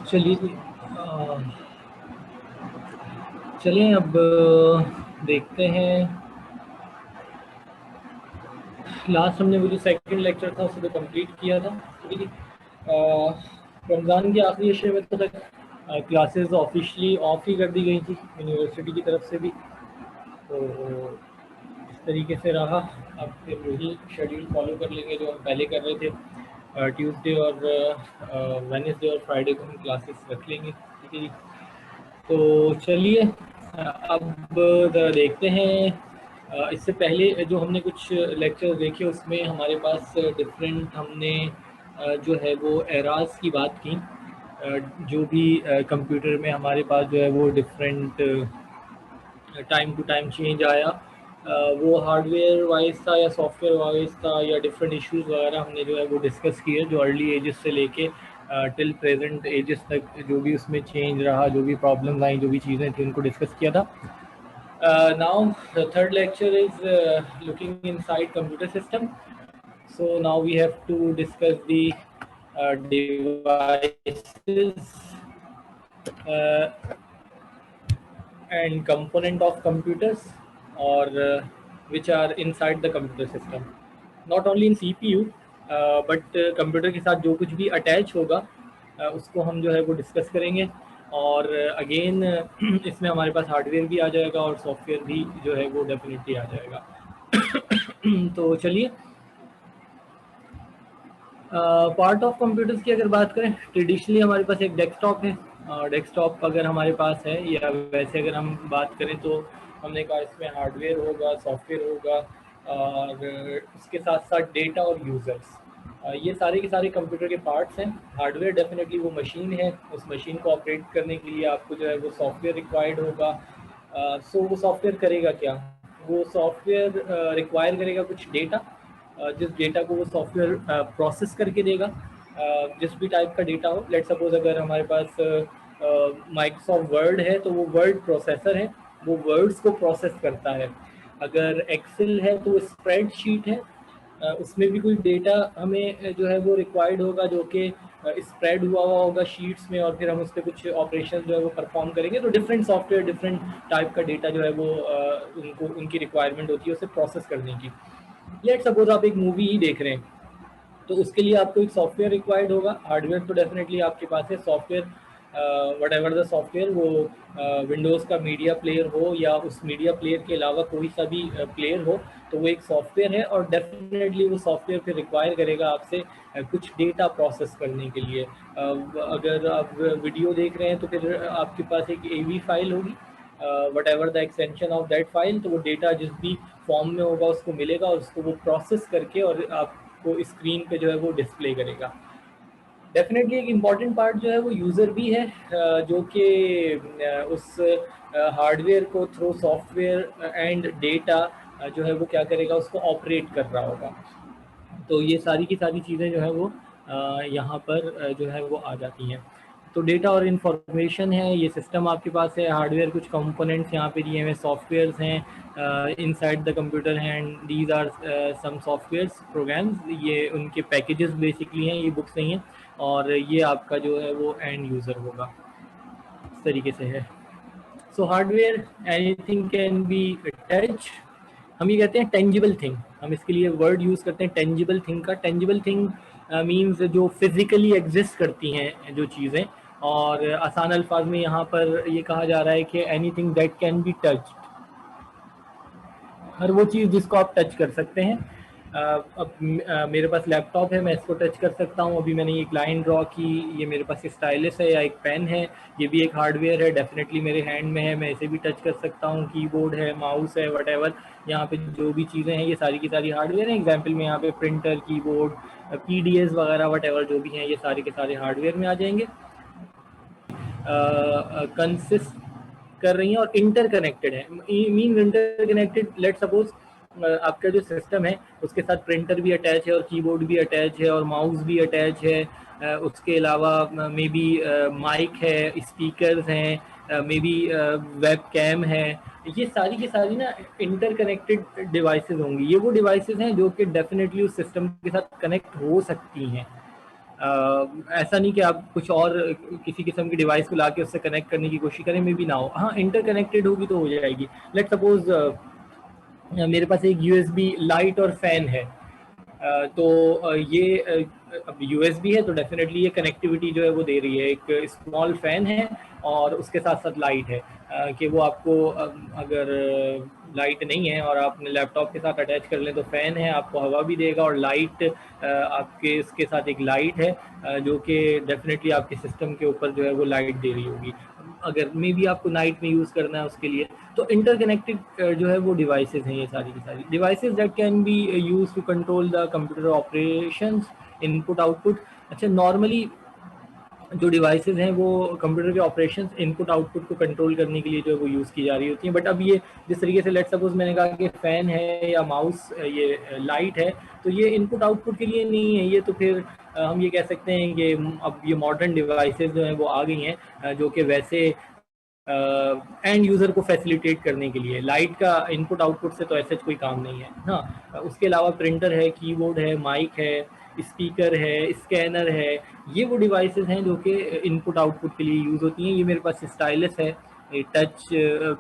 चलिए चलिए अब देखते हैं। लास्ट हमने वो जो सेकंड लेक्चर था उसे तो कंप्लीट किया था। ठीक है, रमज़ान के आखिरी अशरे में तो तक क्लासेस ऑफिशियली ऑफ ही कर दी गई थी यूनिवर्सिटी की तरफ से भी। तो इस तरीके से रहा। अब फिर वही शेड्यूल फॉलो कर लेंगे जो हम पहले कर रहे थे। ट्यूसडे और वेडनेसडे और फ्राइडे को हम क्लासेस रख लेंगे। ठीक है जी। तो चलिए अब ज़रा देखते हैं। इससे पहले जो हमने कुछ लेक्चर देखे उसमें हमारे पास डिफरेंट हमने जो है वो एराज की बात की। जो भी कंप्यूटर में हमारे पास जो है वो different time to time change आया, वो हार्डवेयर वाइज था या सॉफ्टवेयर वाइज था या डिफरेंट इश्यूज वगैरह हमने जो है वो डिस्कस किए, जो अर्ली एजेस से लेके टिल प्रेजेंट एजेस तक जो भी उसमें चेंज रहा, जो भी प्रॉब्लम्स आई, जो भी चीज़ें थी, उनको डिस्कस किया था। Now the third lecture is looking inside computer system. So now we have to discuss the devices and component of computers, or which are inside the computer system. Not only in CPU, but computer के साथ जो कुछ भी attach होगा उसको हम जो है वो डिस्कस करेंगे। और अगेन इसमें हमारे पास हार्डवेयर भी आ जाएगा और सॉफ्टवेयर भी जो है वो डेफिनेटली आ जाएगा। तो चलिए, पार्ट ऑफ कंप्यूटर्स की अगर बात करें, ट्रेडिशनली हमारे पास एक डेस्कटॉप है। डेस्कटॉप अगर हमारे पास है, या वैसे अगर हम बात करें तो हमने कहा इसमें हार्डवेयर होगा, सॉफ्टवेयर होगा, और उसके साथ साथ डेटा और यूज़र्स, ये सारे के सारे कंप्यूटर के पार्ट्स हैं। हार्डवेयर डेफिनेटली वो मशीन है, उस मशीन को ऑपरेट करने के लिए आपको जो है वो सॉफ्टवेयर रिक्वायर्ड होगा। सो वो सॉफ्टवेयर करेगा क्या? वो सॉफ्टवेयर रिक्वायर करेगा कुछ डेटा, जिस डेटा को वो सॉफ्टवेयर प्रोसेस करके देगा। जिस भी टाइप का डेटा हो, लेट सपोज अगर हमारे पास माइक्रोसॉफ्ट वर्ड है तो वो वर्ड प्रोसेसर है, वो वर्ड्स को प्रोसेस करता है। अगर एक्सेल है तो स्प्रेडशीट है, उसमें भी कोई डेटा हमें जो है वो रिक्वायर्ड होगा, जो कि स्प्रेड हुआ होगा शीट्स में, और फिर हम उस पर कुछ ऑपरेशन जो है वो परफॉर्म करेंगे। तो डिफरेंट सॉफ्टवेयर डिफरेंट टाइप का डेटा जो है वो उनको उनकी रिक्वायरमेंट होती है उसे प्रोसेस करने की। लेट सपोज आप एक मूवी ही देख रहे हैं, तो उसके लिए आपको एक सॉफ्टवेयर रिक्वायर्ड होगा। हार्डवेयर तो डेफिनेटली आपके पास है, software what ever the software, वो विंडोज़ का मीडिया प्लेयर हो या उस मीडिया प्लेयर के अलावा कोई सा भी प्लेयर हो, तो वो एक सॉफ्टवेयर है। और डेफिनेटली वो सॉफ्टवेयर फिर रिक्वायर करेगा आपसे कुछ डेटा प्रोसेस करने के लिए। अगर आप वीडियो देख रहे हैं तो फिर आपके पास एक AV फाइल होगी, what ever the extension of that file, तो वो डेटा जिस भी फॉर्म में होगा उसको मिलेगा और उसको वो प्रोसेस करके और आपको स्क्रीन पे जो है वो डिस्प्ले करेगा। डेफिनेटली एक इम्पॉर्टेंट पार्ट जो है वो यूज़र भी है, जो कि उस हार्डवेयर को थ्रू सॉफ्टवेयर एंड डेटा जो है वो क्या करेगा, उसको ऑपरेट कर रहा होगा। तो ये सारी की सारी चीज़ें जो है वो यहाँ पर जो है वो आ जाती हैं। तो डेटा और इन्फॉर्मेशन है, ये सिस्टम आपके पास है। हार्डवेयर कुछ कंपोनेंट्स यहाँ पे दिए हुए सॉफ्टवेयर्स हैं इनसाइड द कंप्यूटर हैं, and these are some softwares programs, ये उनके पैकेजेस बेसिकली हैं, ये बुक्स नहीं हैं। और ये आपका जो है वो एंड यूज़र होगा, इस तरीके से है। So hardware, anything can be touch. हम ये कहते हैं टेंजिबल थिंग, हम इसके लिए वर्ड यूज़ करते हैं टेंजिबल थिंग का। टेंजिबल थिंग मींस जो फिजिकली एग्जिस्ट करती हैं जो चीज़ें। और आसान अल्फाज में यहाँ पर ये कहा जा रहा है कि anything that can be touched, हर वो चीज़ जिसको आप टच कर सकते हैं। अब मेरे पास लैपटॉप है, मैं इसको टच कर सकता हूँ। अभी मैंने एक लाइन ड्रॉ की, ये मेरे पास स्टाइलस है या एक पेन है, ये भी एक हार्डवेयर है, डेफिनेटली मेरे हैंड में है, मैं इसे भी टच कर सकता हूँ। कीबोर्ड है, माउस है, वट एवर, यहाँ पे जो भी चीज़ें हैं ये सारी की सारी हार्डवेयर हैं। एग्जाम्पल में यहाँ पे प्रिंटर, कीबोर्ड, PDS वगैरह वट एवर जो भी हैं ये सारे के सारे हार्डवेयर में आ जाएंगे। कंसिस्ट कर रही हैं और इंटरकनेक्टेड है, मीन इंटरकनेक्टेड। लेट सपोज आपका जो सिस्टम है उसके साथ प्रिंटर भी अटैच है और कीबोर्ड भी अटैच है और माउस भी अटैच है। उसके अलावा मे बी माइक है, स्पीकर्स हैं, मे बी वेब कैम है। ये सारी की सारी ना इंटरकनेक्टेड डिवाइसेस होंगी। ये वो डिवाइसेस हैं जो कि डेफिनेटली उस सिस्टम के साथ कनेक्ट हो सकती हैं। ऐसा नहीं कि आप कुछ और किसी किस्म की डिवाइस को लाके उससे कनेक्ट करने की कोशिश करें, मे भी ना हो। हाँ, इंटरकनेक्टेड होगी तो हो जाएगी। लेट्स सपोज मेरे पास एक यूएसबी लाइट और फैन है, तो ये अब यूएसबी है तो डेफिनेटली ये कनेक्टिविटी जो है वो दे रही है। एक स्मॉल फैन है और उसके साथ साथ लाइट है, कि वो आपको अगर लाइट नहीं है और आपने लैपटॉप के साथ अटैच कर लें तो फैन है, आपको हवा भी देगा, और लाइट आपके इसके साथ एक लाइट है जो कि डेफिनेटली आपके सिस्टम के ऊपर जो है वो लाइट दे रही होगी। अगर मे भी आपको नाइट में यूज़ करना है उसके लिए, तो इंटरकनेक्टेड जो है वो डिवाइसेस हैं, ये सारी की सारी devices that can be use to control the computer operations, input output. अच्छा, नॉर्मली जो डिवाइसेस हैं वो कंप्यूटर के ऑपरेशंस इनपुट आउटपुट को कंट्रोल करने के लिए जो है वो यूज़ की जा रही होती हैं। बट अब ये जिस तरीके से लेट्स सपोज मैंने कहा कि फ़ैन है या माउस, ये लाइट है, तो ये इनपुट आउटपुट के लिए नहीं है। ये तो फिर हम ये कह सकते हैं कि अब ये मॉडर्न डिवाइसेस जो हैं वो आ गई हैं जो कि वैसे एंड यूज़र को फैसिलिटेट करने के लिए। लाइट का इनपुट आउटपुट से तो ऐसा कोई काम नहीं है। हाँ, उसके अलावा प्रिंटर है, कीबोर्ड है, माइक है, स्पीकर है, स्कैनर है, ये वो डिवाइसेस हैं जो कि इनपुट आउटपुट के लिए यूज़ होती हैं। ये मेरे पास स्टाइलस है, टच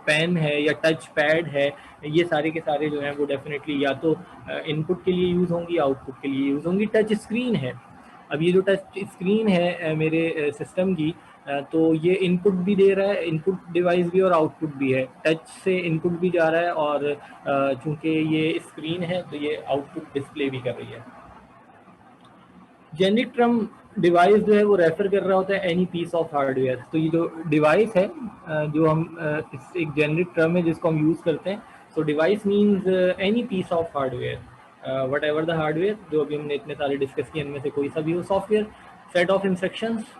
पेन है या टच पैड है, ये सारे के सारे जो हैं वो डेफिनेटली या तो इनपुट के लिए यूज़ होंगी, आउटपुट के लिए यूज़ होंगी। टच स्क्रीन है, अब ये जो टच स्क्रीन है मेरे सिस्टम की, तो ये इनपुट भी दे रहा है, इनपुट डिवाइस भी और आउटपुट भी है। टच से इनपुट भी जा रहा है और चूंकि ये स्क्रीन है तो ये आउटपुट डिस्प्ले भी कर रही है। जेनरिक टर्म डिवाइस जो है वो रेफर कर रहा होता है एनी पीस ऑफ हार्डवेयर। तो ये जो डिवाइस है जो हम एक जेनरिक टर्म है जिसको हम यूज़ करते हैं। So device means any piece of hardware, whatever the hardware, जो अभी हमने इतने सारे डिस्कस किए इनमें से कोई सा भी हो। Software, set of instructions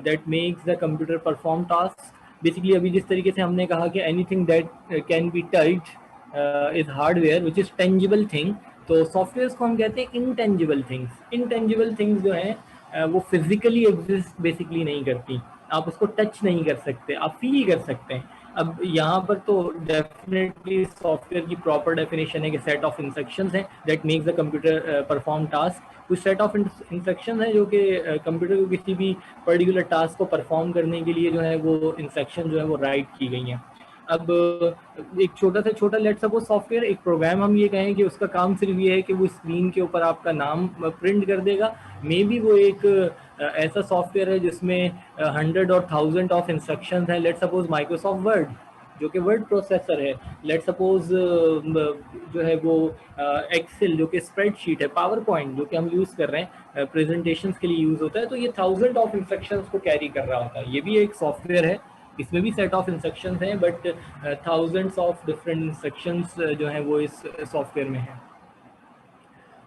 that makes the computer perform task. Basically अभी जिस तरीके से हमने कहा कि anything that can be touched is hardware which is tangible thing, तो सॉफ्टवेयर को हम कहते हैं इंटेंजिबल थिंग्स। इंटेंजिबल थिंग्स जो है वो फिजिकली एग्जिस्ट बेसिकली नहीं करती, आप उसको टच नहीं कर सकते, आप फील कर सकते हैं। अब यहाँ पर तो डेफिनेटली सॉफ्टवेयर की प्रॉपर डेफिनेशन है कि सेट ऑफ इंस्ट्रक्शंस हैं that makes the computer perform task. कुछ सेट ऑफ इंस्ट्रक्शन है जो कि कंप्यूटर को किसी भी पर्टिकुलर टास्क को परफॉर्म करने के लिए जो है वो इंस्ट्रक्शन जो है वो राइट की गई हैं। अब एक छोटा से छोटा लेट्स सपोज सॉफ्टवेयर, एक प्रोग्राम हम ये कहें कि उसका काम सिर्फ ये है कि वो स्क्रीन के ऊपर आपका नाम प्रिंट कर देगा। मे बी वो एक ऐसा सॉफ्टवेयर है जिसमें 100 और 1000 ऑफ इंस्ट्रक्शंस हैं। लेट्स सपोज माइक्रोसॉफ्ट वर्ड जो कि वर्ड प्रोसेसर है, लेट्स सपोज जो है वो एक्सेल जो कि स्प्रेडशीट है, पावर पॉइंट जो कि हम यूज़ कर रहे हैं प्रेजेंटेशंस के लिए यूज़ होता है, तो ये 1000 ऑफ इंस्ट्रक्शंस को कैरी कर रहा होता है। ये भी एक सॉफ्टवेयर है, इसमें भी सेट ऑफ इंस्ट्रक्शंस हैं, but thousands of different instructions जो हैं वो इस सॉफ्टवेयर में हैं।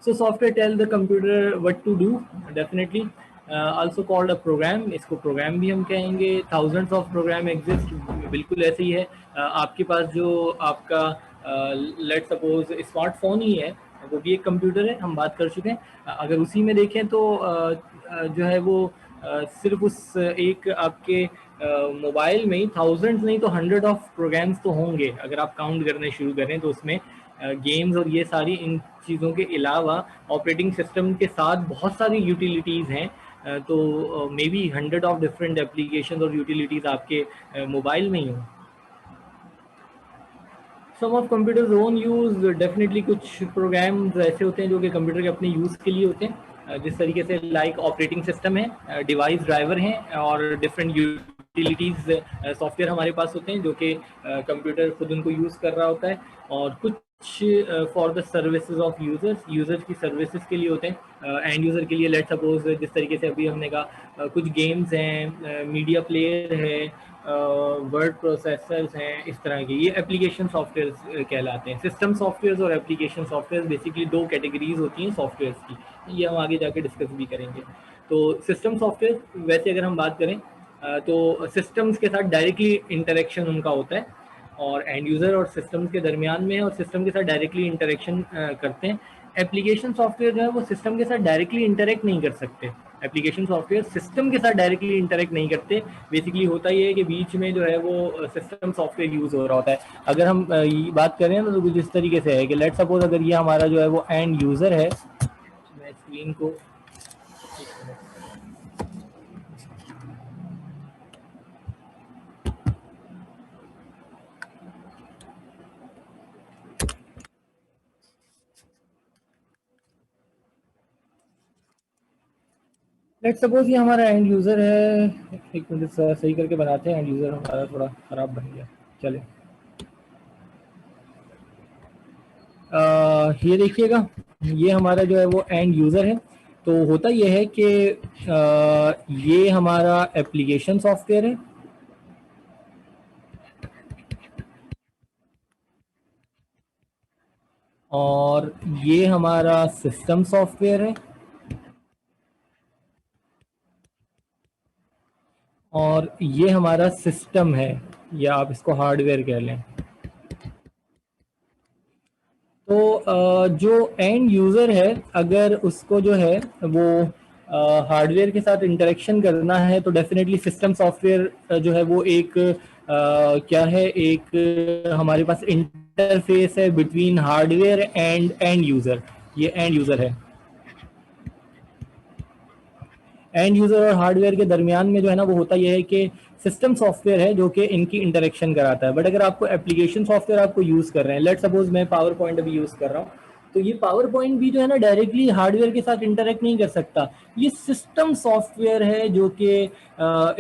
So software tell the computer what to do, definitely also called a program, इसको प्रोग्राम भी हम कहेंगे। थाउजेंड्स ऑफ प्रोग्राम एग्जिस्ट, बिल्कुल ऐसे ही है। आपके पास जो आपका लेट्स सपोज स्मार्टफोन ही है, वो भी एक कंप्यूटर है, हम बात कर चुके हैं। अगर उसी में देखें तो जो है वो सिर्फ उस एक आपके मोबाइल में ही थाउजेंड्स नहीं तो 100 ऑफ प्रोग्राम्स तो होंगे अगर आप काउंट करने शुरू करें तो। उसमें गेम्स और ये सारी इन चीज़ों के अलावा ऑपरेटिंग सिस्टम के साथ बहुत सारी यूटिलिटीज़ हैं, तो maybe 100 of different application और यूटिलिटीज़ आपके मोबाइल में ही हों। Some of computers own use, definitely कुछ प्रोग्राम्स ऐसे होते हैं जो कि कंप्यूटर के अपने यूज़ के लिए होते हैं, जिस तरीके से लाइक ऑपरेटिंग सिस्टम है, डिवाइस ड्राइवर हैं और डिफरेंट यूटिलिटीज़ सॉफ्टवेयर हमारे पास होते हैं जो कि कंप्यूटर खुद उनको यूज़ कर रहा होता है। और कुछ for the services of users की सर्विसेज के लिए होते हैं, एंड यूज़र के लिए। लेट्स सपोज जिस तरीके से अभी हमने कहा कुछ गेम्स हैं, मीडिया प्लेयर है, वर्ड प्रोसेसर्स हैं, इस तरह के ये एप्लीकेशन सॉफ्टवेयर कहलाते हैं। सिस्टम सॉफ्टवेयर और एप्लीकेशन सॉफ्टवेयर बेसिकली दो कैटेगरीज होती हैं सॉफ्टवेयर्स की, ये हम आगे जाके डिस्कस भी करेंगे। तो सिस्टम सॉफ्टवेयर वैसे अगर हम बात करें तो सिस्टम्स के साथ डायरेक्टली इंटरेक्शन उनका होता है और एंड यूज़र और सिस्टम्स के दरमियान में है और सिस्टम के साथ डायरेक्टली इंटरेक्शन करते हैं। एप्लीकेशन सॉफ्टवेयर जो है वो सिस्टम के साथ डायरेक्टली इंटरेक्ट नहीं कर सकते। एप्लीकेशन सॉफ्टवेयर सिस्टम के साथ डायरेक्टली इंटरेक्ट नहीं करते। बेसिकली होता ये है कि बीच में जो है वो सिस्टम सॉफ्टवेयर यूज़ हो रहा होता है। अगर हम बात करें तो कुछ इस तरीके से है कि लेट्स सपोज अगर ये हमारा जो है वो एंड यूज़र है, मैं स्क्रीन को लेट्स सपोज ये हमारा एंड यूज़र है, एक मिनट सही करके बनाते हैं, एंड यूज़र हमारा थोड़ा ख़राब बन गया। चले ये देखिएगा, ये हमारा जो है वो एंड यूज़र है। तो होता ये है कि ये हमारा एप्लीकेशन सॉफ्टवेयर है और ये हमारा सिस्टम सॉफ्टवेयर है और ये हमारा सिस्टम है, या आप इसको हार्डवेयर कह लें। तो जो एंड यूज़र है, अगर उसको जो है वो हार्डवेयर के साथ इंटरेक्शन करना है तो डेफिनेटली सिस्टम सॉफ्टवेयर जो है वो एक क्या है, एक हमारे पास इंटरफेस है between hardware and end user. ये एंड यूज़र है। एंड यूज़र और हार्डवेयर के दरमियान में जो है ना वो होता यह है कि सिस्टम सॉफ्टवेयर है जो कि इनकी इंटरेक्शन कराता है। बट अगर आपको एप्लीकेशन सॉफ्टवेयर आपको यूज़ कर रहे हैं, लेट सपोज मैं पावर पॉइंट अभी यूज़ कर रहा हूँ, तो ये पावर पॉइंट भी जो है ना डायरेक्टली हार्डवेयर के साथ इंटरेक्ट नहीं कर सकता। ये सिस्टम सॉफ्टवेयर है जो कि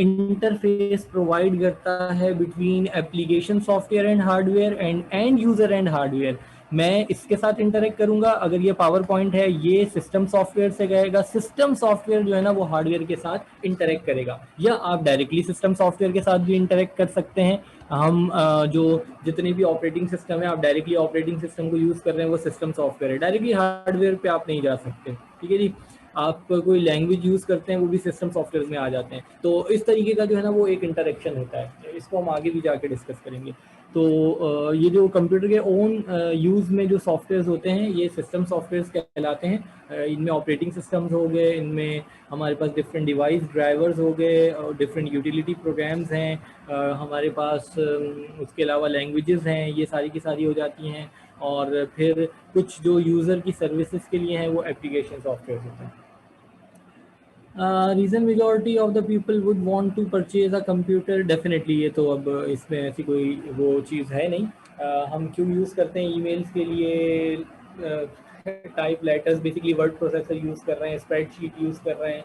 इंटरफेस प्रोवाइड करता है between application software and hardware end user and hardware. मैं इसके साथ इंटरेक्ट करूंगा। अगर ये पावर पॉइंट है, ये सिस्टम सॉफ्टवेयर से गएगा, सिस्टम सॉफ्टवेयर जो है ना वो हार्डवेयर के साथ इंटरेक्ट करेगा, या आप डायरेक्टली सिस्टम सॉफ्टवेयर के साथ भी इंटरेक्ट कर सकते हैं। हम जो जितने भी ऑपरेटिंग सिस्टम है, आप डायरेक्टली ऑपरेटिंग सिस्टम को यूज़ कर रहे हैं वो सिस्टम सॉफ्टवेयर है, डायरेक्टली हार्डवेयर पे आप नहीं जा सकते। ठीक है जी। आप कोई लैंग्वेज यूज़ करते हैं वो भी सिस्टम सॉफ्टवेयर में आ जाते हैं। तो इस तरीके का जो है ना वो एक इंटरेक्शन होता है, इसको हम आगे भी जाके डिस्कस करेंगे। तो ये जो कंप्यूटर के ओन यूज़ में जो सॉफ्टवेयर्स होते हैं ये सिस्टम सॉफ्टवेयर्स कहलाते हैं। इनमें ऑपरेटिंग सिस्टम्स हो गए, इनमें हमारे पास डिफरेंट डिवाइस ड्राइवर्स हो गए और डिफरेंट यूटिलिटी प्रोग्राम्स हैं, हमारे पास उसके अलावा लैंग्वेजेस हैं, ये सारी की सारी हो जाती हैं। और फिर कुछ जो यूज़र की सर्विसेज के लिए हैं वो एप्लीकेशन सॉफ्टवेयर होते हैं। Reason majority of the people would want to purchase a computer, definitely ये तो अब इसमें ऐसी कोई वो चीज़ है नहीं। हम क्यों यूज़ करते हैं ईमेल्स के लिए, type letters, basically word processor use कर रहे हैं, स्प्रेडशीट यूज़ कर रहे हैं।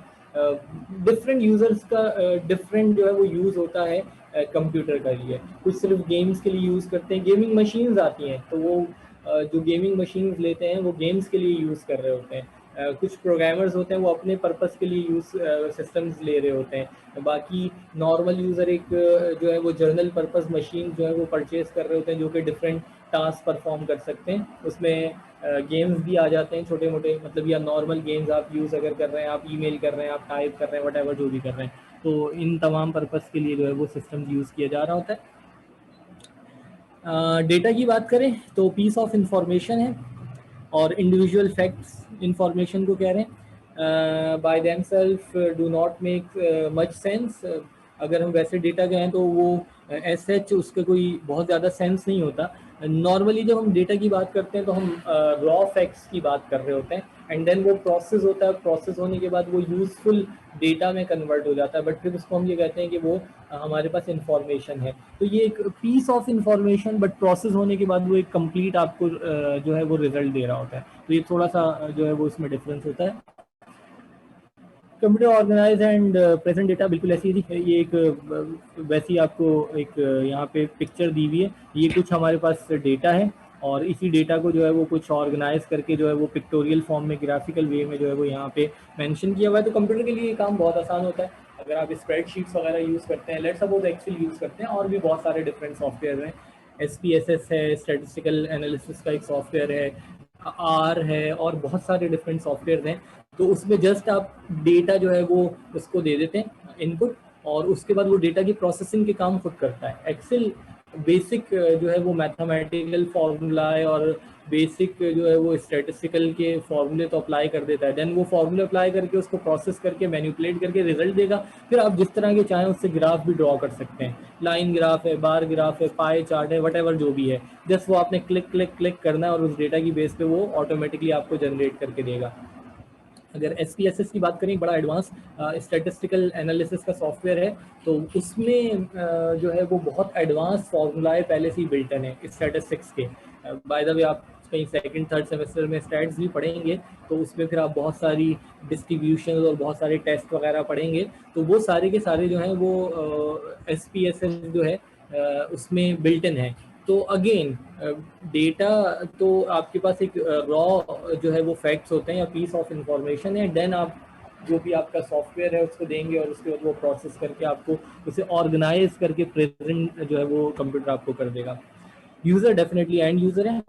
डिफरेंट यूज़र्स का डिफरेंट जो है वो यूज़ होता है कंप्यूटर का लिए। कुछ सिर्फ गेम्स के लिए यूज़ करते हैं, गेमिंग मशीन्स आती हैं तो वो जो गेमिंग मशीन्स लेते हैं वो गेम्स के लिए यूज़ कर रहे होते हैं। कुछ प्रोग्रामर्स होते हैं वो अपने पर्पस के लिए यूज़ सिस्टम्स ले रहे होते हैं। बाकी नॉर्मल यूज़र एक जो है वो जर्नल पर्पस मशीन जो है वो परचेज कर रहे होते हैं जो कि डिफरेंट टास्क परफॉर्म कर सकते हैं। उसमें गेम्स भी आ जाते हैं छोटे मोटे, मतलब या नॉर्मल गेम्स आप यूज़ अगर कर रहे हैं, आप ईमेल कर रहे हैं, आप टाइप कर रहे हैं, वट जो भी कर रहे हैं, तो इन तमाम पर्पस के लिए जो है वो सिस्टम यूज़ किया जा रहा होता है। डेटा की बात करें तो पीस ऑफ इंफॉर्मेशन है और इंडिविजुअल फैक्ट्स इंफॉर्मेशन को कह रहे हैं। Bye them self do not make much sense. अगर हम वैसे डेटा कहें तो वो एज सच उसका कोई बहुत ज़्यादा सेंस नहीं होता। नॉर्मली जब हम डेटा की बात करते हैं तो हम रॉ फैक्ट्स की बात कर रहे होते हैं, एंड देन वो प्रोसेस होता है, प्रोसेस होने के बाद वो यूज़फुल डेटा में कन्वर्ट हो जाता है, बट फिर उसको हम ये कहते हैं कि वो हमारे पास इंफॉर्मेशन है। तो ये एक piece of information, but process होने के बाद वो एक कंप्लीट आपको जो है वो रिजल्ट दे रहा होता है। तो ये थोड़ा सा जो है वो इसमें डिफरेंस होता है। Computer organise and present data बिल्कुल ऐसी ही है। ये एक वैसी आपको एक यहाँ पे पिक्चर दी हुई है। ये कुछ हमारे पास डेटा है और इसी डेटा को जो है वो कुछ ऑर्गेनाइज करके जो है वो पिक्टोरियल फॉर्म में, ग्राफिकल वे में जो है वो यहाँ पे मेंशन किया हुआ है। तो कंप्यूटर के लिए ये काम बहुत आसान होता है। अगर आप स्प्रेडशीट्स वगैरह यूज़ करते हैं, लेट्स सपोज एक्सेल यूज़ करते हैं, और भी बहुत सारे डिफरेंट सॉफ्टवेयर हैं। SPSS है, स्टैटिस्टिकल एनालिसिस का एक सॉफ्टवेयर है, R है, और बहुत सारे डिफरेंट सॉफ्टवेयर हैं। तो उसमें जस्ट आप डेटा जो है वो उसको दे देते हैं इनपुट, और उसके बाद वो डेटा की प्रोसेसिंग के काम खुद करता है। एक्सेल बेसिक जो है वो मैथमेटिकल फार्मूला है और बेसिक जो है वो स्टैटिस्टिकल के फार्मूले तो अप्लाई कर देता है, देन वो फार्मूले अप्लाई करके उसको प्रोसेस करके मैनिपुलेट करके रिजल्ट देगा। फिर आप जिस तरह के चाहें उससे ग्राफ भी ड्रॉ कर सकते हैं, लाइन ग्राफ है, बार ग्राफ है, पाई चार्ट है, वट जो भी है, जस्ट वो आपने क्लिक क्लिक क्लिक करना है और उस डेटा की बेस पे वो ऑटोमेटिकली आपको जनरेट करके देगा। अगर SPSS की बात करें, बड़ा एडवांस स्टैटिस्टिकल एनालिसिस का सॉफ्टवेयर है, तो उसमें जो है वो बहुत एडवांस फॉर्मूलाए पहले से ही बिल्ट इन है स्टैटिस्टिक्स के। बाय द वे आप कहीं सेकंड थर्ड सेमेस्टर में स्टैट्स भी पढ़ेंगे, तो उसमें फिर आप बहुत सारी डिस्ट्रीब्यूशन और बहुत सारे टेस्ट वगैरह पढ़ेंगे, तो वो सारे के सारे जो हैं वो SPSS जो है उसमें बिल्ट इन है। तो अगेन डेटा तो आपके पास एक रॉ जो है वो फैक्ट्स होते हैं या पीस ऑफ इंफॉर्मेशन है, देन आप जो भी आपका सॉफ्टवेयर है उसको देंगे और उसके बाद वो प्रोसेस करके आपको उसे ऑर्गेनाइज करके प्रेजेंट जो है वो कंप्यूटर आपको कर देगा। यूजर डेफिनेटली एंड यूजर है,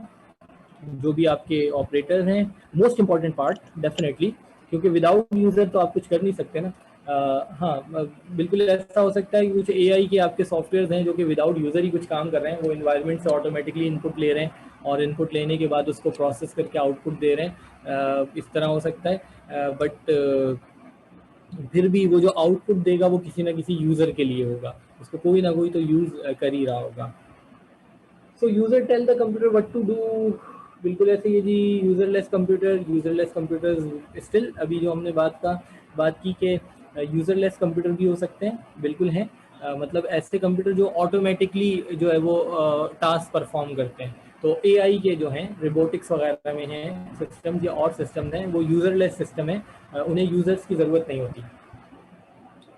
जो भी आपके ऑपरेटर हैं, मोस्ट इंपॉर्टेंट पार्ट डेफिनेटली, क्योंकि विदाउट यूजर तो आप कुछ कर नहीं सकते ना। हाँ, बिल्कुल ऐसा हो सकता है कि कुछ AI के आपके सॉफ्टवेयर हैं जो कि विदाउट यूजर ही कुछ काम कर रहे हैं, वो इन्वायरमेंट से ऑटोमेटिकली इनपुट ले रहे हैं और इनपुट लेने के बाद उसको प्रोसेस करके आउटपुट दे रहे हैं, इस तरह हो सकता है। बट फिर भी वो जो आउटपुट देगा वो किसी ना किसी यूजर के लिए होगा, उसको कोई ना कोई तो यूज कर ही रहा होगा। So user tell the computer what to do, बिल्कुल ऐसे ही जी। यूजरलेस कंप्यूटर स्टिल अभी जो हमने बात की कि यूजरलेस कंप्यूटर भी हो सकते हैं, बिल्कुल हैं। मतलब ऐसे कंप्यूटर जो ऑटोमेटिकली जो है वो टास्क परफॉर्म करते हैं। तो AI के जो हैं रोबोटिक्स वगैरह में हैं सिस्टम्स या और सिस्टम्स हैं, वो यूजरलेस सिस्टम है, उन्हें यूजर्स की ज़रूरत नहीं होती,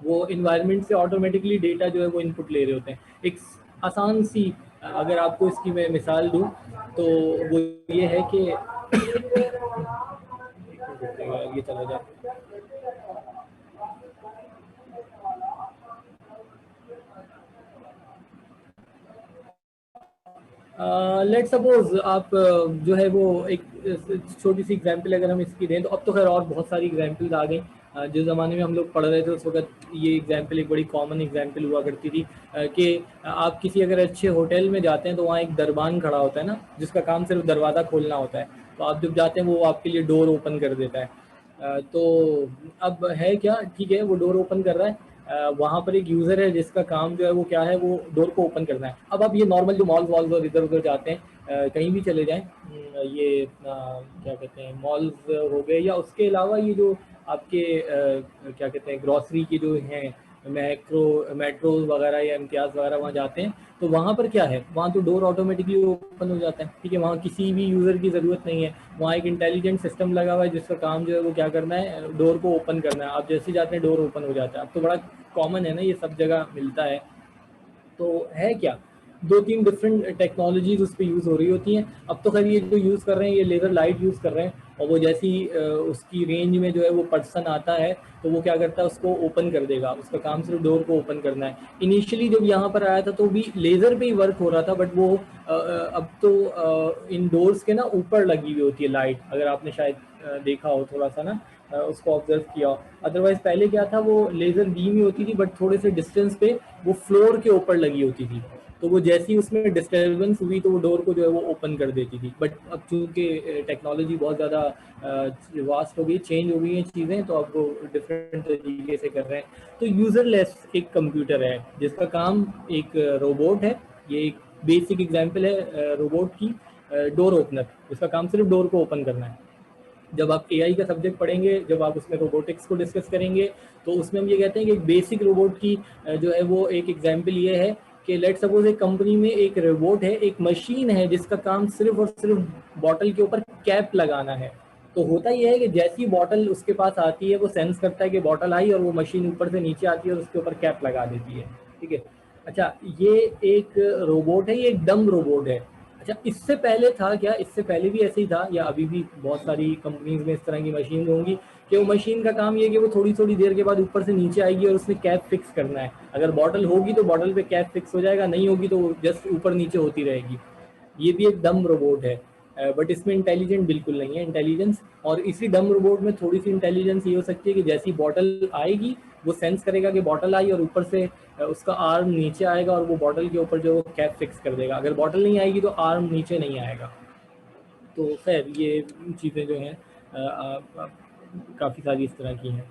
वो इन्वायरमेंट से ऑटोमेटिकली डेटा जो है वो इनपुट ले रहे होते हैं। एक आसान सी अगर आपको इसकी मैं मिसाल दूं तो वो ये है कि ये चला जाए, लेट सपोज आप जो है वो एक छोटी सी एग्जांपल अगर हम इसकी दें, तो अब तो खैर और बहुत सारी एग्जांपल्स आ गई। जिस ज़माने में हम लोग पढ़ रहे थे उस वक्त ये एग्जांपल एक बड़ी कॉमन एग्जांपल हुआ करती थी कि आप किसी अगर अच्छे होटल में जाते हैं तो वहाँ एक दरबान खड़ा होता है ना, जिसका काम सिर्फ दरवाज़ा खोलना होता है। तो आप जब जाते हैं वो आपके लिए डोर ओपन कर देता है। तो अब है क्या, ठीक है वो डोर ओपन कर रहा है, वहाँ पर एक यूज़र है जिसका काम जो है वो क्या है, वो डोर को ओपन करना है। अब आप ये नॉर्मल जो मॉल्स वॉल्स और इधर उधर जाते हैं, कहीं भी चले जाएं, ये क्या कहते हैं मॉल्स हो गए, या उसके अलावा ये जो आपके क्या कहते हैं ग्रॉसरी की जो हैं मेट्रोज वगैरह या इम्तियाज़ वगैरह वहाँ जाते हैं, तो वहाँ पर क्या है, वहाँ तो डोर ऑटोमेटिकली ओपन हो जाता है। ठीक है, वहाँ किसी भी यूज़र की ज़रूरत नहीं है, वहाँ एक इंटेलिजेंट सिस्टम लगा हुआ है जिसका काम जो है वो क्या करना है, डोर को ओपन करना है। आप जैसे जाते हैं डोर ओपन हो जाता है। अब तो बड़ा कॉमन है ना, ये सब जगह मिलता है। तो है क्या, दो तीन डिफरेंट टेक्नोलॉजीज उस पर यूज़ हो रही होती हैं। अब तो खैर ये जो यूज़ कर रहे हैं ये लेज़र लाइट यूज़ कर रहे हैं, और वो जैसी उसकी रेंज में जो है वो पर्सन आता है तो वो क्या करता है, उसको ओपन कर देगा। उसका काम सिर्फ डोर को ओपन करना है। इनिशियली जब यहाँ पर आया था तो भी लेज़र पे ही वर्क हो रहा था, बट वो अब तो इन डोर्स के ना ऊपर लगी हुई होती है लाइट, अगर आपने शायद देखा हो थोड़ा सा ना, उसको ऑब्जर्व किया हो। अदरवाइज पहले क्या था, वो लेज़र बीम ही होती थी बट थोड़े से डिस्टेंस पे वो फ्लोर के ऊपर लगी होती थी। तो वो जैसी उसमें डिस्टर्बेंस हुई तो वो डोर को जो है वो ओपन कर देती थी। बट अब चूंकि टेक्नोलॉजी बहुत ज़्यादा वास्ट हो गई, चेंज हो गई हैं चीज़ें, तो अब वो डिफरेंट तरीके से कर रहे हैं। तो यूज़रलेस एक कंप्यूटर है जिसका काम एक रोबोट है। ये एक बेसिक एग्जांपल है रोबोट की, डोर ओपनर, जिसका काम सिर्फ डोर को ओपन करना है। जब आप AI का सब्जेक्ट पढ़ेंगे, जब आप उसमें रोबोटिक्स को डिस्कस करेंगे, तो उसमें हम ये कहते हैं कि एक बेसिक रोबोट की जो है वो एक एग्जांपल ये है कि लेट सपोज एक कंपनी में एक रोबोट है, एक मशीन है जिसका काम सिर्फ और सिर्फ बॉटल के ऊपर कैप लगाना है। तो होता यह है कि जैसी बॉटल उसके पास आती है वो सेंस करता है कि बॉटल आई, और वो मशीन ऊपर से नीचे आती है और उसके ऊपर कैप लगा देती है। ठीक है, अच्छा ये एक रोबोट है, ये एक डम रोबोट है। अच्छा, इससे पहले था क्या, इससे पहले भी ऐसे ही था, या अभी भी बहुत सारी कंपनीज में इस तरह की मशीन होंगी कि वो मशीन का काम ये है कि वो थोड़ी थोड़ी देर के बाद ऊपर से नीचे आएगी और उसमें कैप फिक्स करना है। अगर बॉटल होगी तो बॉटल पे कैप फिक्स हो जाएगा, नहीं होगी तो जस्ट ऊपर नीचे होती रहेगी। ये भी एक डम रोबोट है, बट इसमें इंटेलिजेंट बिल्कुल नहीं है इंटेलिजेंस। और इसी डम रोबोट में थोड़ी सी इंटेलिजेंस ये हो सकती है कि जैसी बॉटल आएगी वो सेंस करेगा कि बॉटल आई, और ऊपर से उसका आर्म नीचे आएगा और वो बॉटल के ऊपर जो कैप फिक्स कर देगा। अगर बॉटल नहीं आएगी तो आर्म नीचे नहीं आएगा। तो खैर ये चीज़ें जो हैं काफ़ी सारी इस तरह की हैं।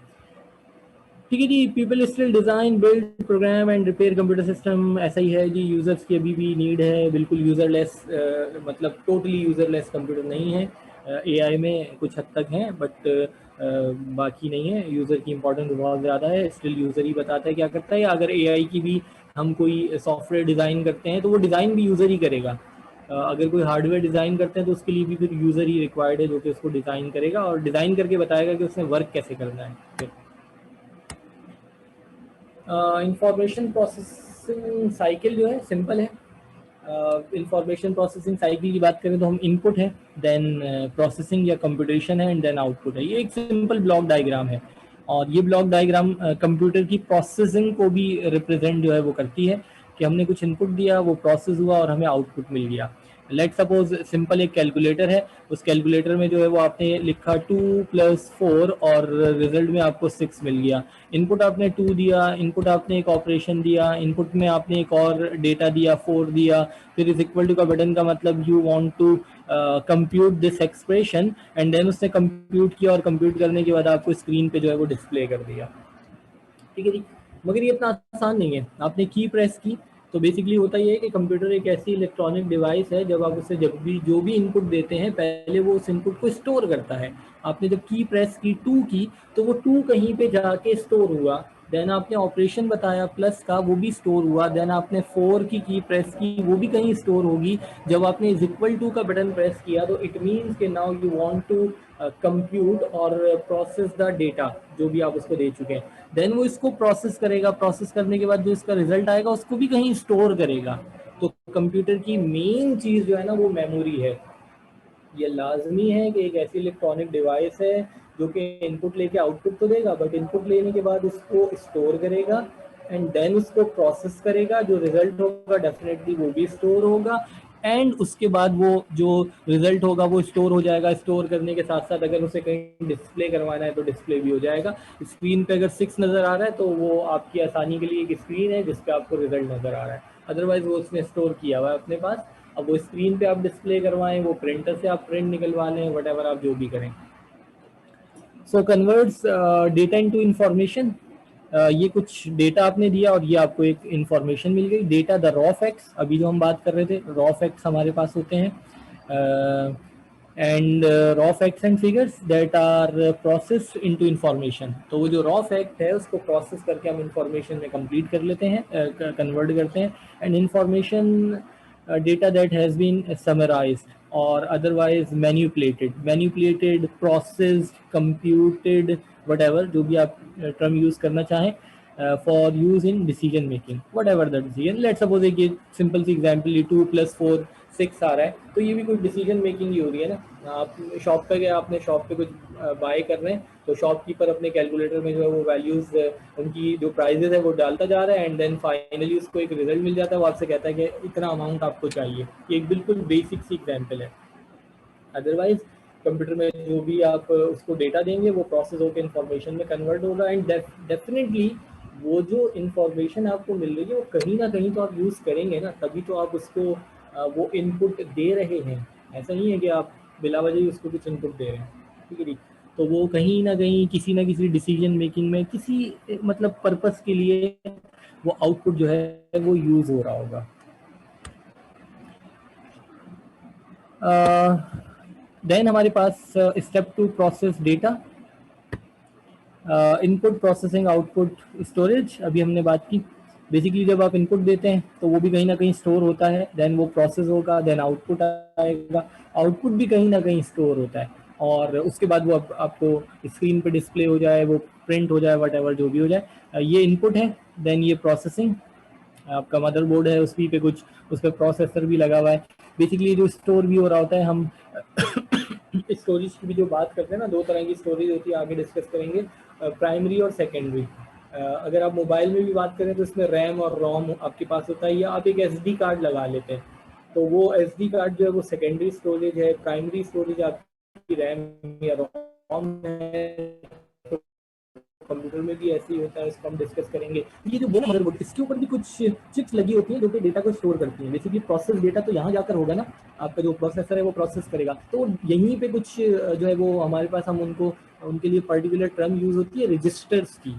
ठीक है जी, people still design build program and repair computer system, ऐसा ही है जी। यूज़र्स की अभी भी नीड है, बिल्कुल यूज़रलेस, मतलब टोटली यूज़रलेस कंप्यूटर नहीं है। AI में कुछ हद तक हैं, बट बाकी नहीं है। यूज़र की इंपॉर्टेंस बहुत ज़्यादा है, स्टिल यूज़र ही बताता है क्या करता है। अगर एआई की भी हम कोई सॉफ्टवेयर डिज़ाइन करते हैं तो वो डिज़ाइन भी यूज़र ही करेगा। अगर कोई हार्डवेयर डिज़ाइन करते हैं तो उसके लिए भी फिर यूज़र ही रिक्वायर्ड है जो कि उसको डिज़ाइन करेगा और डिज़ाइन करके बताएगा कि उसने वर्क कैसे करना है। इंफॉर्मेशन प्रोसेसिंग साइकिल जो है सिंपल है। इंफॉर्मेशन प्रोसेसिंग साइकिल की बात करें तो हम इनपुट है, देन प्रोसेसिंग या कंप्यूटेशन है, एंड देन आउटपुट है। ये एक सिंपल ब्लॉक डायग्राम है और ये ब्लॉक डायग्राम कंप्यूटर की प्रोसेसिंग को भी रिप्रेजेंट जो है वो करती है कि हमने कुछ इनपुट दिया, वो प्रोसेस हुआ और हमें आउटपुट मिल गया। लेट सपोज सिंपल एक कैलकुलेटर है, उस कैलकुलेटर में जो है वो आपने लिखा 2+4 और रिजल्ट में आपको 6 मिल गया। इनपुट आपने 2 दिया, इनपुट आपने एक ऑपरेशन दिया, इनपुट में आपने एक और डेटा दिया 4 दिया, फिर इज इक्वल टू का बटन का मतलब you want to compute this expression, and then उसने कंप्यूट किया और कंप्यूट करने के बाद आपको स्क्रीन पे जो है वो डिस्प्ले कर दिया। ठीक है जी। मगर ये इतना आसान नहीं है। आपने की प्रेस की तो बेसिकली होता ही है कि कंप्यूटर एक ऐसी इलेक्ट्रॉनिक डिवाइस है, जब आप उसे जब भी जो भी इनपुट देते हैं पहले वो उस इनपुट को स्टोर करता है। आपने जब की प्रेस की 2 की तो वो 2 कहीं पे जाके स्टोर हुआ, देन आपने ऑपरेशन बताया प्लस का, वो भी स्टोर हुआ, देन आपने 4 की प्रेस की, वो भी कहीं स्टोर होगी। जब आपने इज इक्वल टू का बटन प्रेस किया तो इट मीन्स कि now you want to compute और प्रोसेस द डेटा जो भी आप उसको दे चुके हैं। देन वो इसको प्रोसेस करेगा, प्रोसेस करने के बाद जो इसका रिजल्ट आएगा उसको भी कहीं स्टोर करेगा। तो कंप्यूटर की मेन चीज जो है ना वो मेमोरी है। ये लाजमी है कि एक ऐसी इलेक्ट्रॉनिक डिवाइस है जो कि इनपुट लेके आउटपुट तो देगा, बट इनपुट लेने के बाद उसको स्टोर करेगा एंड देन उसको प्रोसेस करेगा। जो रिजल्ट होगा डेफिनेटली वो भी स्टोर होगा, एंड उसके बाद वो जो रिजल्ट होगा वो स्टोर हो जाएगा। स्टोर करने के साथ साथ अगर उसे कहीं डिस्प्ले करवाना है तो डिस्प्ले भी हो जाएगा। स्क्रीन पे अगर 6 नज़र आ रहा है तो वो आपकी आसानी के लिए एक स्क्रीन है जिस पे आपको रिजल्ट नज़र आ रहा है, अदरवाइज वो उसने स्टोर किया हुआ है अपने पास। अब वो स्क्रीन पे आप डिस्प्ले करवाएं, वो प्रिंटर से आप प्रिंट निकलवा लें, वट एवर आप जो भी करें। सो कन्वर्ट्स डेटा इनटू इंफॉर्मेशन। ये कुछ डेटा आपने दिया और ये आपको एक इंफॉर्मेशन मिल गई। डेटा द रॉ फैक्ट्स, अभी जो हम बात कर रहे थे रॉ फैक्ट्स हमारे पास होते हैं, and raw facts and figures that are process into information. तो वो जो रॉ फैक्ट है उसको प्रोसेस करके हम इंफॉर्मेशन में कंप्लीट कर लेते हैं, कन्वर्ट करते हैं। And information data that has been summarized or otherwise manipulated, processed, computed, whatever जो भी आप term use करना चाहें, for use in decision making, whatever the decision। let's suppose एक ये simple सी example, ये 2+4 6 आ रहा है तो ये भी कोई डिसीजन मेकिंग ही हो रही है ना। आप शॉप पे गए, आपने शॉप पे कुछ बाय कर रहे हैं तो शॉपकीपर अपने कैलकुलेटर में जो है वो वैल्यूज उनकी जो प्राइजेस है वो डालता जा रहा है, एंड देन फाइनली उसको एक रिजल्ट मिल जाता है। वो आपसे कहता है कि इतना अमाउंट आपको चाहिए। ये एक बिल्कुल बेसिक सी एग्जाम्पल है। अदरवाइज कंप्यूटर में जो भी आप उसको डेटा देंगे वो प्रोसेस होकर इंफॉर्मेशन में कन्वर्ट होगा, एंड डेफिनेटली वो जो इंफॉर्मेशन आपको मिल रही है वो कहीं ना कहीं तो आप यूज़ करेंगे ना, तभी तो आप उसको वो इनपुट दे रहे हैं। ऐसा नहीं है कि आप बिला वजह ही उसको कुछ इनपुट दे रहे हैं। ठीक है जी। तो वो कहीं ना किसी डिसीजन मेकिंग में किसी मतलब पर्पस के लिए वो आउटपुट जो है वो यूज़ हो रहा होगा। देन हमारे पास step 2 process data, input processing output storage अभी हमने बात की। बेसिकली जब आप इनपुट देते हैं तो वो भी कहीं ना कहीं स्टोर होता है, देन वो प्रोसेस होगा, देन आउटपुट आएगा, आउटपुट भी कहीं ना कहीं स्टोर होता है, और उसके बाद वो आपको स्क्रीन पे डिस्प्ले हो जाए, वो प्रिंट हो जाए, वट एवर जो भी हो जाए। ये इनपुट है। देन ये प्रोसेसिंग, आपका मदरबोर्ड है उसी पे कुछ उस पर प्रोसेसर भी लगा हुआ है। बेसिकली जो स्टोर भी हो रहा होता है, हम स्टोरेज की भी जो बात करते हैं ना, दो तरह की स्टोरेज होती है, आगे डिस्कस करेंगे, प्राइमरी और सेकेंडरी। अगर आप मोबाइल में भी बात करें तो इसमें रैम और रोम आपके पास होता है, या आप एक एसडी कार्ड लगा लेते हैं तो वो एसडी कार्ड जो है वो सेकेंडरी स्टोरेज है। प्राइमरी स्टोरेज आपकी रैम या रोम है। कंप्यूटर में भी ऐसे ही होता है, इसको हम डिस्कस करेंगे। ये जो बोला मदरबोर्ड, इसके ऊपर भी कुछ चिप्स लगी होती हैं जो कि डेटा को स्टोर करती हैं। बेसिकली प्रोसेस डेटा तो यहाँ जाकर होगा ना, आपका जो प्रोसेसर है वो प्रोसेस करेगा, तो यहीं पे कुछ जो है वो हमारे पास, हम उनको उनके लिए पर्टिकुलर टर्म यूज होती है रजिस्टर्स की।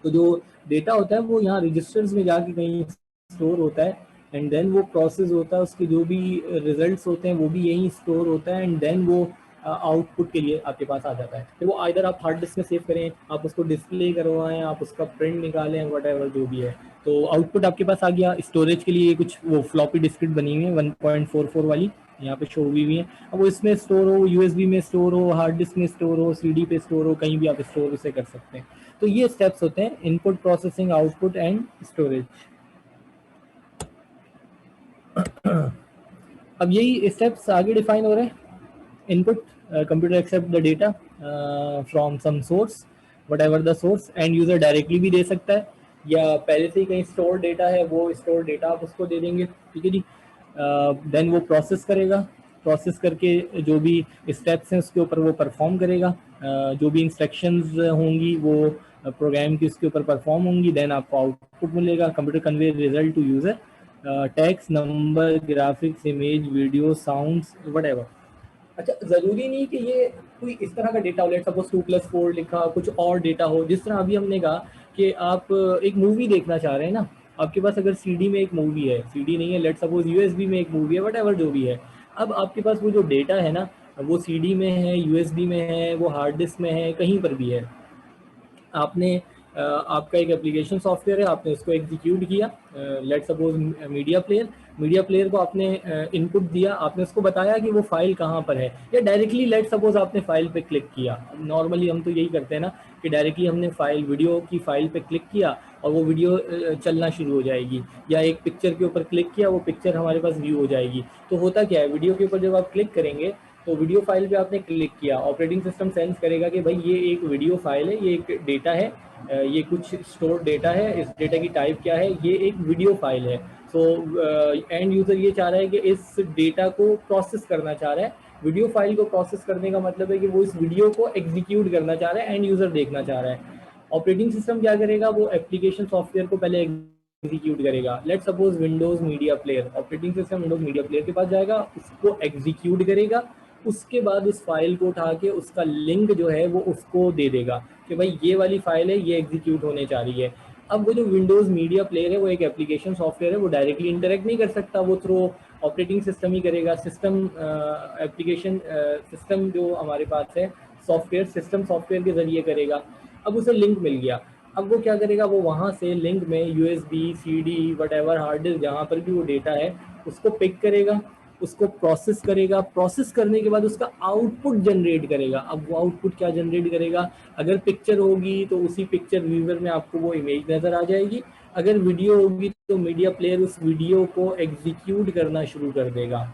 तो जो डेटा होता है वो यहाँ रजिस्टर्स में जाके कहीं स्टोर होता है, एंड देन वो प्रोसेस होता है, उसके जो भी रिजल्ट्स होते हैं वो भी यहीं स्टोर होता है, एंड देन वो आउटपुट के लिए आपके पास आ जाता है। फिर वो आइदर आप हार्ड डिस्क में सेव करें, आप उसको डिस्प्ले करवाएं, आप उसका प्रिंट निकालें, वट जो भी है। तो आउटपुट आपके पास आ गया। स्टोरेज के लिए कुछ वो फ्लॉपी डिस्क बनी हुई है 1.44 वाली, यहाँ पे शो हुई है। अब वो इसमें स्टोर हो, यूएसबी में स्टोर हो, हार्ड डिस्क में स्टोर हो, सीडी पे स्टोर हो, कहीं भी आप स्टोर उसे कर सकते हैं। तो ये स्टेप्स होते हैं input, processing, output and storage. अब यही स्टेप्स आगे डिफाइन हो रहे हैं। Input, computer accept the data from some source, whatever the source. And user directly भी दे सकता है, या पहले से ही कहीं स्टोर डेटा है, वो स्टोर डेटा आप उसको दे देंगे, ठीक है जी। देन वो प्रोसेस करेगा, प्रोसेस करके जो भी स्टेप्स हैं उसके ऊपर वो परफॉर्म करेगा, जो भी इंस्ट्रक्शंस होंगी वो प्रोग्राम की उसके ऊपर परफॉर्म होंगी। देन आपको आउटपुट मिलेगा, computer convey result to user, text, number, graphics, image, video, sounds, what. अच्छा, जरूरी नहीं कि ये कोई इस तरह का डेटा हो, लेट सपोज 2+4 लिखा, कुछ और डेटा हो। जिस तरह अभी हमने कहा कि आप एक मूवी देखना चाह रहे हैं ना, आपके पास अगर सीडी में एक मूवी है, सीडी नहीं है, लेट सपोज यूएसबी में एक मूवी है, वट जो भी है। अब आपके पास वो जो डेटा है ना, वो सीडी में है, यूएसबी में है, वो हार्ड डिस्क में है, कहीं पर भी है। आपने आपका एक एप्लीकेशन सॉफ्टवेयर है, आपने उसको एग्जीक्यूट किया, let suppose media player, media player को आपने इनपुट दिया, आपने उसको बताया कि वो फाइल कहाँ पर है, या डायरेक्टली लेट सपोज आपने फाइल पे क्लिक किया। नॉर्मली हम तो यही करते हैं ना कि डायरेक्टली हमने फाइल, वीडियो की फाइल पे क्लिक किया और वो वीडियो चलना शुरू हो जाएगी, या एक पिक्चर के ऊपर क्लिक किया, वो पिक्चर हमारे पास व्यू हो जाएगी। तो होता क्या है, वीडियो के ऊपर जब आप क्लिक करेंगे तो वीडियो फाइल पे आपने क्लिक किया, ऑपरेटिंग सिस्टम सेंस करेगा कि भाई ये एक वीडियो फाइल है, ये एक डेटा है, ये कुछ स्टोर डेटा है, इस डेटा की टाइप क्या है, ये एक वीडियो फाइल है। सो एंड यूजर ये चाह रहा है कि इस डेटा को प्रोसेस करना चाह रहा है। वीडियो फाइल को प्रोसेस करने का मतलब है कि वो इस वीडियो को एग्जीक्यूट करना चाह रहा है, एंड यूजर देखना चाह रहा है। ऑपरेटिंग सिस्टम क्या करेगा, वो एप्लीकेशन सॉफ्टवेयर को पहले एग्जीक्यूट करेगा। Let suppose Windows media player, operating system Windows media player के पास जाएगा, उसको एग्जीक्यूट करेगा, उसके बाद उस फाइल को उठा के उसका लिंक जो है वो उसको दे देगा कि भाई ये वाली फाइल है, ये एग्जीक्यूट होने जा रही है। अब वो जो विंडोज मीडिया प्लेयर है वो एक एप्लीकेशन सॉफ्टवेयर है, वो डायरेक्टली इंटरेक्ट नहीं कर सकता, वो थ्रू ऑपरेटिंग सिस्टम ही करेगा। सिस्टम एप्लीकेशन सिस्टम जो हमारे पास है सॉफ्टवेयर, सिस्टम सॉफ्टवेयर के जरिए करेगा। अब उसे लिंक मिल गया, अब वो क्या करेगा, वो वहाँ से लिंक में USB, CD, whatever hard disk जहाँ पर भी वो डेटा है उसको पिक करेगा, उसको प्रोसेस करेगा, प्रोसेस करने के बाद उसका आउटपुट जनरेट करेगा। अब वो आउटपुट क्या जनरेट करेगा, अगर पिक्चर होगी तो उसी पिक्चर व्यूअर में आपको वो इमेज नज़र आ जाएगी, अगर वीडियो होगी तो मीडिया प्लेयर उस वीडियो को एग्जीक्यूट करना शुरू कर देगा।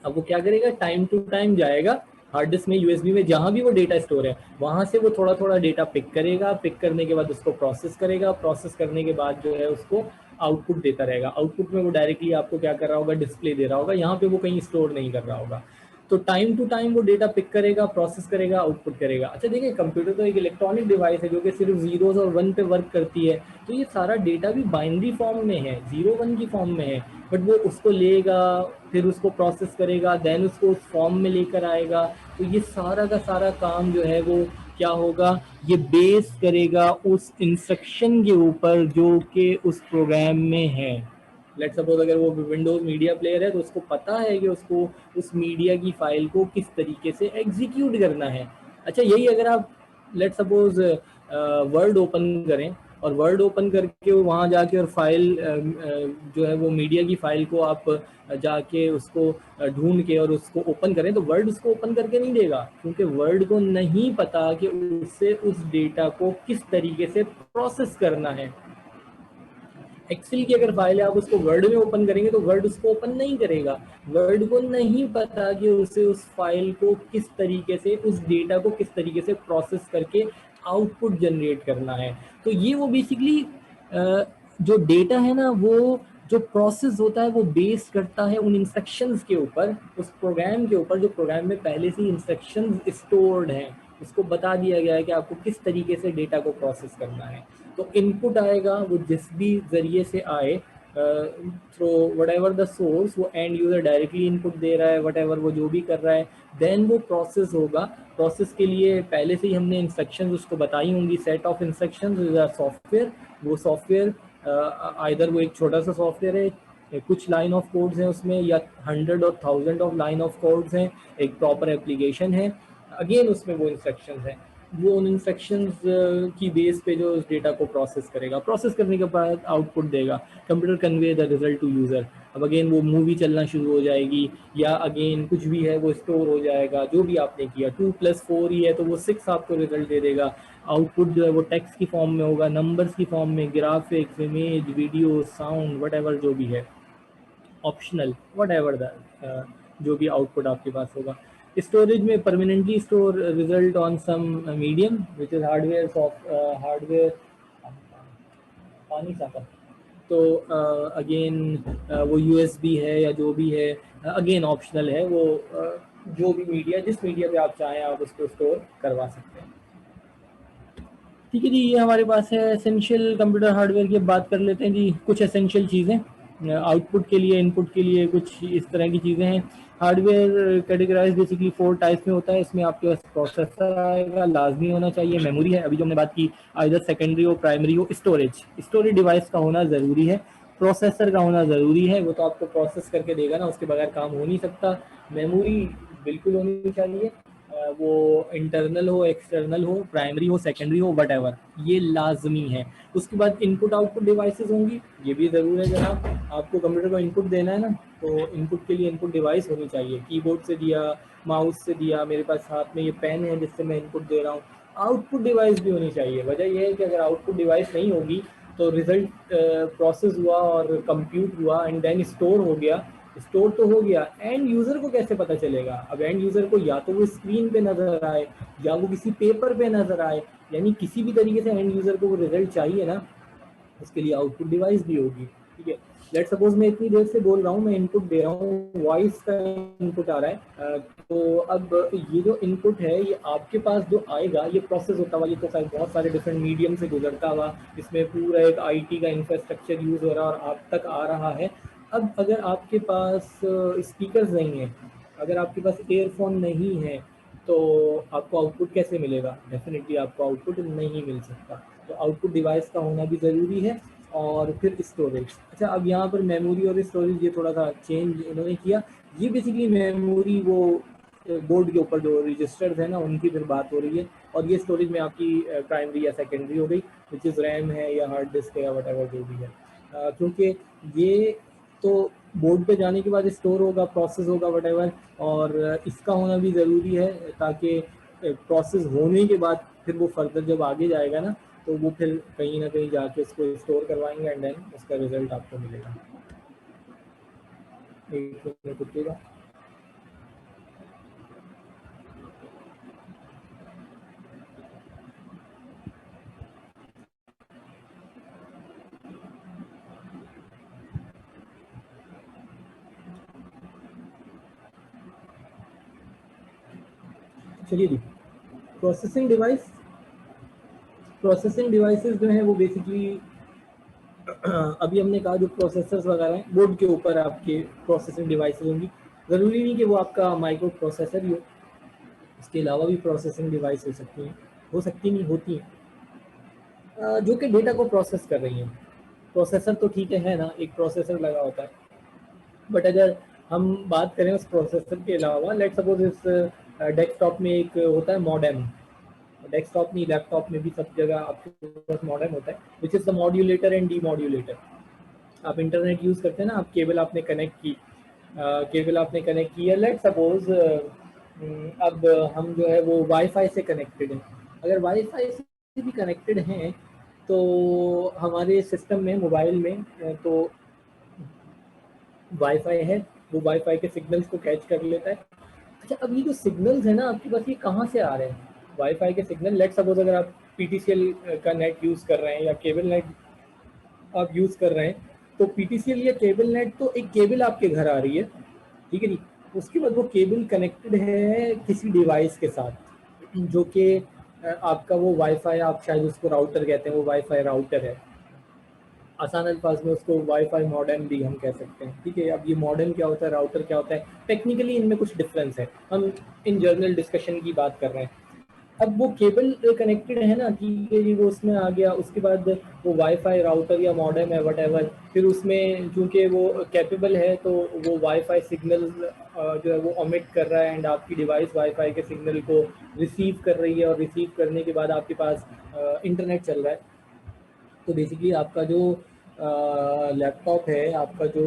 अब वो क्या करेगा, टाइम टू टाइम जाएगा हार्ड डिस्क में, यूएसबी में, जहाँ भी वो डेटा स्टोर है वहाँ से वो थोड़ा थोड़ा डेटा पिक करेगा, पिक करने के बाद उसको प्रोसेस करेगा, प्रोसेस करने के बाद जो है उसको आउटपुट देता रहेगा। आउटपुट में वो डायरेक्टली आपको क्या कर रहा होगा, डिस्प्ले दे रहा होगा, यहाँ पे वो कहीं स्टोर नहीं कर रहा होगा। तो टाइम टू टाइम वो डेटा पिक करेगा, प्रोसेस करेगा, आउटपुट करेगा। अच्छा देखिए, कंप्यूटर तो एक इलेक्ट्रॉनिक डिवाइस है जो कि सिर्फ जीरोज और वन पे वर्क करती है, तो ये सारा डेटा भी बाइनरी फॉर्म में है, 0 1 की फॉर्म में है, बट वो उसको लेगा, फिर उसको प्रोसेस करेगा, देन उसको उस फॉर्म में लेकर आएगा। तो ये सारा का सारा काम जो है वो क्या होगा, ये बेस करेगा उस इंस्ट्रक्शन के ऊपर जो कि उस प्रोग्राम में है। लेट सपोज अगर वो विंडोज मीडिया प्लेयर है तो उसको पता है कि उसको उस मीडिया की फाइल को किस तरीके से एग्जीक्यूट करना है। अच्छा, यही अगर आप लेट सपोज वर्ड ओपन करें और वर्ड ओपन करके वहाँ जाके और फाइल जो है वो मीडिया की फाइल को आप जाके उसको ढूंढ के और उसको ओपन करें, तो वर्ड उसको ओपन करके नहीं देगा, क्योंकि वर्ड को नहीं पता कि उससे उस डेटा को किस तरीके से प्रोसेस करना है। एक्सेल की अगर फाइल है आप उसको वर्ड में ओपन करेंगे तो वर्ड उसको ओपन नहीं करेगा, वर्ड को नहीं पता कि उसे उस फाइल को किस तरीके से, उस डेटा को किस तरीके से प्रोसेस करके आउटपुट जनरेट करना है। तो ये वो बेसिकली जो डेटा है ना, वो जो प्रोसेस होता है वो बेस करता है उन इंस्ट्रक्शंस के ऊपर, उस प्रोग्राम के ऊपर जो प्रोग्राम में पहले से इंस्ट्रक्शंस स्टोर्ड हैं, उसको बता दिया गया है कि आपको किस तरीके से डेटा को प्रोसेस करना है। तो इनपुट आएगा, वो जिस भी जरिए से आए, through what ever the source, वो एंड यूजर डायरेक्टली इनपुट दे रहा है, वट एवर वो जो भी कर रहा है, देन वो प्रोसेस होगा। प्रोसेस के लिए पहले से ही हमने इंस्ट्रक्शंस उसको बताई होंगी, set of instructions is a software. वो सॉफ्टवेयर आइदर वो एक छोटा सा सॉफ्टवेयर है, कुछ लाइन ऑफ कोड्स हैं उसमें, या 100 और 1000 ऑफ लाइन ऑफ कोड्स हैं, एक प्रॉपर एप्लीकेशन है, अगेन उसमें वो इंस्ट्रक्शंस हैं, वो उन इंस्ट्रक्शंस की बेस पे जो उस डेटा को प्रोसेस करेगा, प्रोसेस करने के बाद आउटपुट देगा, computer convey the result to user. अब अगेन वो मूवी चलना शुरू हो जाएगी, या अगेन कुछ भी है वो स्टोर हो जाएगा, जो भी आपने किया 2+4 ही है तो वो 6 आपको रिजल्ट दे देगा। आउटपुट जो है वो टेक्स्ट की फॉर्म में होगा, नंबर्स की फॉर्म में, graphics, image, video, sound, what जो भी है, ऑप्शनल वट एवर द जो भी आउटपुट आपके पास होगा। स्टोरेज में permanently store result on some medium which is hardware, hardware पानी साका, तो अगेन वो यूएसबी है या जो भी है, अगेन ऑप्शनल है वो, जो भी मीडिया, जिस मीडिया पे आप चाहें आप उसको स्टोर करवा सकते हैं। ठीक है जी, ये हमारे पास है एसेंशियल कंप्यूटर हार्डवेयर की। बात कर लेते हैं जी कुछ एसेंशियल चीज़ें आउटपुट के लिए, इनपुट के लिए, कुछ इस तरह की चीज़ें हैं। हार्डवेयर कैटेगराइज बेसिकली 4 टाइप्स में होता है। इसमें आपके पास प्रोसेसर आएगा, लाजमी होना चाहिए, मेमोरी है, अभी जो हमने बात की, आइदर सेकेंडरी हो, प्राइमरी हो, स्टोरेज डिवाइस का होना ज़रूरी है, प्रोसेसर का होना ज़रूरी है, वो तो आपको प्रोसेस करके देगा ना, उसके बगैर काम हो नहीं सकता। मेमोरी बिल्कुल होनी चाहिए, वो इंटरनल हो, एक्सटर्नल हो, प्राइमरी हो, सेकेंडरी हो, वट एवर, ये लाजमी है। उसके बाद इनपुट आउटपुट डिवाइसेस होंगी, ये भी ज़रूर है जनाब, आपको कंप्यूटर को इनपुट देना है ना, तो इनपुट के लिए इनपुट डिवाइस होनी चाहिए, कीबोर्ड से दिया, माउस से दिया, मेरे पास हाथ में ये पेन है जिससे मैं इनपुट दे रहा हूँ, आउटपुट डिवाइस भी होनी चाहिए। वजह यह है कि अगर आउटपुट डिवाइस नहीं होगी तो रिजल्ट प्रोसेस हुआ और कंप्यूट हुआ एंड देन स्टोर हो गया, स्टोर तो हो गया, एंड यूजर को कैसे पता चलेगा? अब एंड यूजर को या तो वो स्क्रीन पे नजर आए या वो किसी पेपर पे नजर आए, यानी किसी भी तरीके से एंड यूजर को वो रिजल्ट चाहिए ना, उसके लिए आउटपुट डिवाइस भी होगी। ठीक है, लेट सपोज मैं इतनी देर से बोल रहा हूँ, मैं इनपुट दे रहा हूँ, वॉइस का इनपुट आ रहा है, तो अब ये जो इनपुट है ये आपके पास जो आएगा, ये प्रोसेस होता हुआ, ये तो बहुत सारे डिफरेंट मीडियम से गुजरता हुआ, इसमें पूरा एक आईटी का इंफ्रास्ट्रक्चर यूज हो रहा है और आप तक आ रहा है। अब अगर आपके पास स्पीकर्स नहीं है, अगर आपके पास एयरफोन नहीं है, तो आपको आउटपुट कैसे मिलेगा? डेफिनेटली आपको आउटपुट नहीं मिल सकता, तो आउटपुट डिवाइस का होना भी ज़रूरी है। और फिर स्टोरेज, अच्छा अब यहाँ पर मेमोरी और स्टोरेज ये थोड़ा सा चेंज इन्होंने किया, ये बेसिकली मेमोरी वो बोर्ड के ऊपर जो रजिस्टर्स है ना उनकी फिर बात हो रही है, और ये स्टोरेज में आपकी प्राइमरी या सेकेंडरी हो गई, विच इज़ रैम है या हार्ड डिस्क है या वट एवर जो भी है, क्योंकि ये तो बोर्ड पे जाने के बाद स्टोर होगा, प्रोसेस होगा वट एवर, और इसका होना भी ज़रूरी है ताकि प्रोसेस होने के बाद फिर वो फर्दर जब आगे जाएगा ना, तो वो फिर कहीं ना कहीं जाके उसको स्टोर करवाएंगे एंड देन उसका रिजल्ट आपको मिलेगा। एक मिनट रुकिएगा। चलिए जी, प्रोसेसिंग डिवाइस, प्रोसेसिंग डिवाइसेस जो है वो बेसिकली अभी हमने कहा जो प्रोसेसर्स वगैरह हैं बोर्ड के ऊपर आपके प्रोसेसिंग डिवाइसेस होंगी, ज़रूरी नहीं कि वो आपका माइक्रो प्रोसेसर ही हो, इसके अलावा भी प्रोसेसिंग डिवाइस हो सकती हैं, हो सकती नहीं होती हैं, जो कि डेटा को प्रोसेस कर रही हैं। प्रोसेसर तो ठीक है ना, एक प्रोसेसर लगा होता है, बट अगर हम बात करें उस प्रोसेसर के अलावा, लेट सपोज इस डेस्कटॉप में एक होता है मॉडेम, डेस्कटॉप में, लैपटॉप में भी सब जगह आपके पास मॉडेम होता है, which is the modulator and D modulator. आप इंटरनेट यूज़ करते हैं ना, आप केबल आपने कनेक्ट की, केबल आपने कनेक्ट की है, लेट सपोज अब हम जो है वो वाईफाई से कनेक्टेड हैं, अगर वाईफाई से भी कनेक्टेड हैं तो हमारे सिस्टम में, मोबाइल में तो वाईफाई है, वो वाईफाई के सिग्नल्स को कैच कर लेता है। अच्छा अब ये जो सिग्नल्स है ना आपके पास, ये कहाँ से आ रहे हैं? वाईफाई के सिग्नल, लेट सपोज अगर आप पीटीसीएल का नेट यूज़ कर रहे हैं या केबल नेट आप यूज़ कर रहे हैं, तो पीटीसीएल या केबल नेट तो एक केबल आपके घर आ रही है, ठीक है जी, उसके बाद वो केबल कनेक्टेड है किसी डिवाइस के साथ, जो कि आपका वो वाईफाई, आप शायद उसको राउटर कहते हैं, वो वाईफाई राउटर है, आसान अल्फाज में उसको वाईफाई मॉडेम भी हम कह सकते हैं। ठीक है, अब ये मॉडेम क्या होता है, राउटर क्या होता है, टेक्निकली इनमें कुछ डिफरेंस है, हम इन जर्नल डिस्कशन की बात कर रहे हैं। अब वो केबल कनेक्टेड है ना, ठीक है जी, वो उसमें आ गया, उसके बाद वो वाईफाई राउटर या मॉडेम है वट, फिर उसमें चूंकि वो कैपेबल है तो वो वाईफाई सिग्नल जो है वो ओमिट कर रहा है, एंड आपकी डिवाइस वाईफाई के सिग्नल को रिसीव कर रही है, और रिसीव करने के बाद आपके पास इंटरनेट चल रहा है। तो बेसिकली आपका जो लैपटॉप है, आपका जो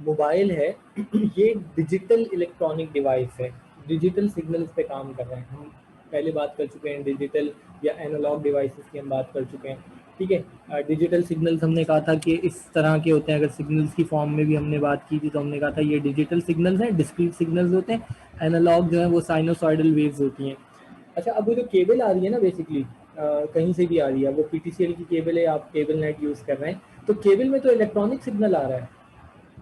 मोबाइल है, ये डिजिटल इलेक्ट्रॉनिक डिवाइस है, डिजिटल सिग्नल्स पे काम कर रहे हैं। हम पहले बात कर चुके हैं डिजिटल या एनालॉग डिवाइसेस की, हम बात कर चुके हैं, ठीक है। डिजिटल सिग्नल्स हमने कहा था कि इस तरह के होते हैं, अगर सिग्नल्स की फॉर्म में भी हमने बात की थी तो हमने कहा था ये डिजिटल सिग्नल्स हैं, डिस्क्रीट सिग्नल्स होते हैं। एनालॉग जो है वो साइनोसॉइडल वेव्स होती हैं। अच्छा, अब वो जो केबल आ रही है ना, बेसिकली कहीं से भी आ रही है, वो पीटीसीएल की केबल है, आप केबल नेट यूज़ कर रहे हैं, तो केबल में तो इलेक्ट्रॉनिक सिग्नल आ रहा है।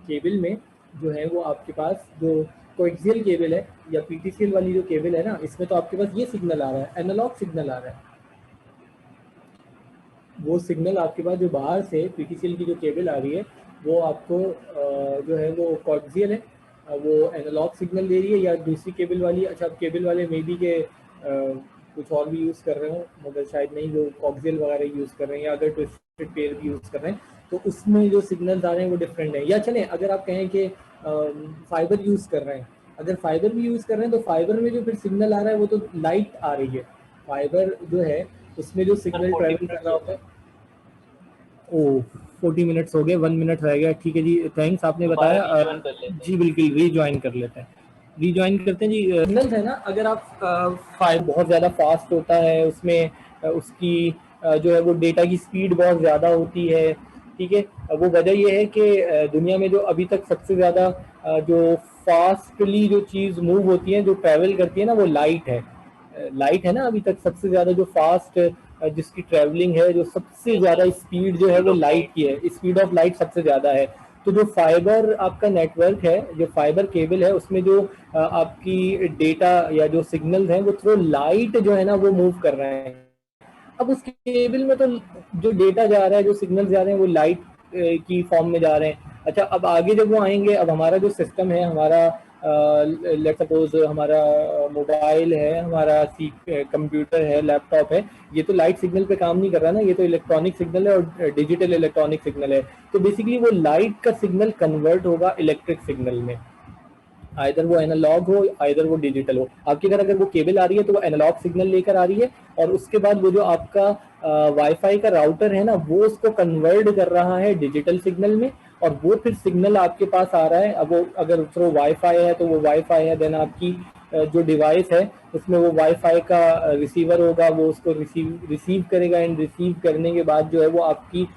केबल में जो है वो आपके पास जो कोएक्सियल केबल है या पीटीसीएल वाली जो केबल है ना, इसमें तो आपके पास ये सिग्नल आ रहा है, एनालॉग सिग्नल आ रहा है। वो सिग्नल आपके पास जो बाहर से पीटीसीएल की जो केबल आ रही है, वो आपको जो है वो कोएक्सियल है, वो एनालॉग सिग्नल दे रही है, या दूसरी केबल वाली, अच्छा केबल वाले मे बी के कुछ और भी यूज़ कर रहे हो, मगर शायद नहीं, वो कोएक्सियल वगैरह यूज़ कर रहे हैं, या अगर ट्विस्टेड पेयर भी यूज़ कर रहे हैं तो उसमें जो सिग्नल्स आ रहे हैं वो डिफरेंट है। या चलें अगर आप कहें कि फाइबर यूज़ कर रहे हैं, अगर फाइबर भी यूज़ कर रहे हैं तो फाइबर में जो फिर सिग्नल आ रहा है वो तो लाइट आ रही है। फाइबर जो है उसमें जो सिग्नल ट्रैवल कर रहा होता है, ओ 40 मिनट्स हो गए, 1 मिनट रह गया, ठीक है जी, थैंक्स आपने बताया। जी बिल्कुल, रीज्वाइन कर लेते हैं, रीज्वाइन करते हैं जी। सिग्नल्स है ना, अगर आप फाइल बहुत ज़्यादा फास्ट होता है, उसमें उसकी जो है वो डेटा की स्पीड बहुत ज़्यादा होती है, ठीक है। वो वजह ये है कि दुनिया में जो अभी तक सबसे ज़्यादा जो फास्टली जो चीज़ मूव होती है, जो ट्रैवल करती है ना, वो लाइट है। लाइट है ना, अभी तक सबसे ज़्यादा जो फास्ट जिसकी ट्रैवलिंग है, जो सबसे ज़्यादा स्पीड जो है वो लाइट की है, स्पीड ऑफ लाइट सबसे ज़्यादा है। तो जो फाइबर आपका नेटवर्क है, जो फाइबर केबल है, उसमें जो आपकी डेटा या जो सिग्नल्स हैं वो थ्रू लाइट जो है ना वो मूव कर रहे हैं। अब उस केबल में तो जो डेटा जा रहा है, जो सिग्नल जा रहे हैं वो लाइट की फॉर्म में जा रहे हैं। अच्छा, अब आगे जब वो आएंगे, अब हमारा जो सिस्टम है, हमारा लेट्स सपोज हमारा मोबाइल है, हमारा कंप्यूटर है, लैपटॉप है, ये तो लाइट सिग्नल पे काम नहीं कर रहा ना, ये तो इलेक्ट्रॉनिक सिग्नल है और डिजिटल इलेक्ट्रॉनिक सिग्नल है। तो बेसिकली वो लाइट का सिग्नल कन्वर्ट होगा इलेक्ट्रिक सिग्नल में, आइदर वो एनालॉग हो आइदर वो डिजिटल हो। आपके घर अगर वो केबल आ रही है तो वो एनालॉग सिग्नल लेकर आ रही है, और उसके बाद वो जो आपका वाईफाई का राउटर है ना, वो उसको कन्वर्ट कर रहा है डिजिटल सिग्नल में, और वो फिर सिग्नल आपके पास आ रहा है। अब वो अगर थ्रू वाईफाई है तो वो वाईफाई है, देन आपकी जो डिवाइस है उसमें वो वाईफाई का रिसीवर होगा, वो उसको रिसीव करेगा, एंड रिसीव करने के बाद जो है वो आपकी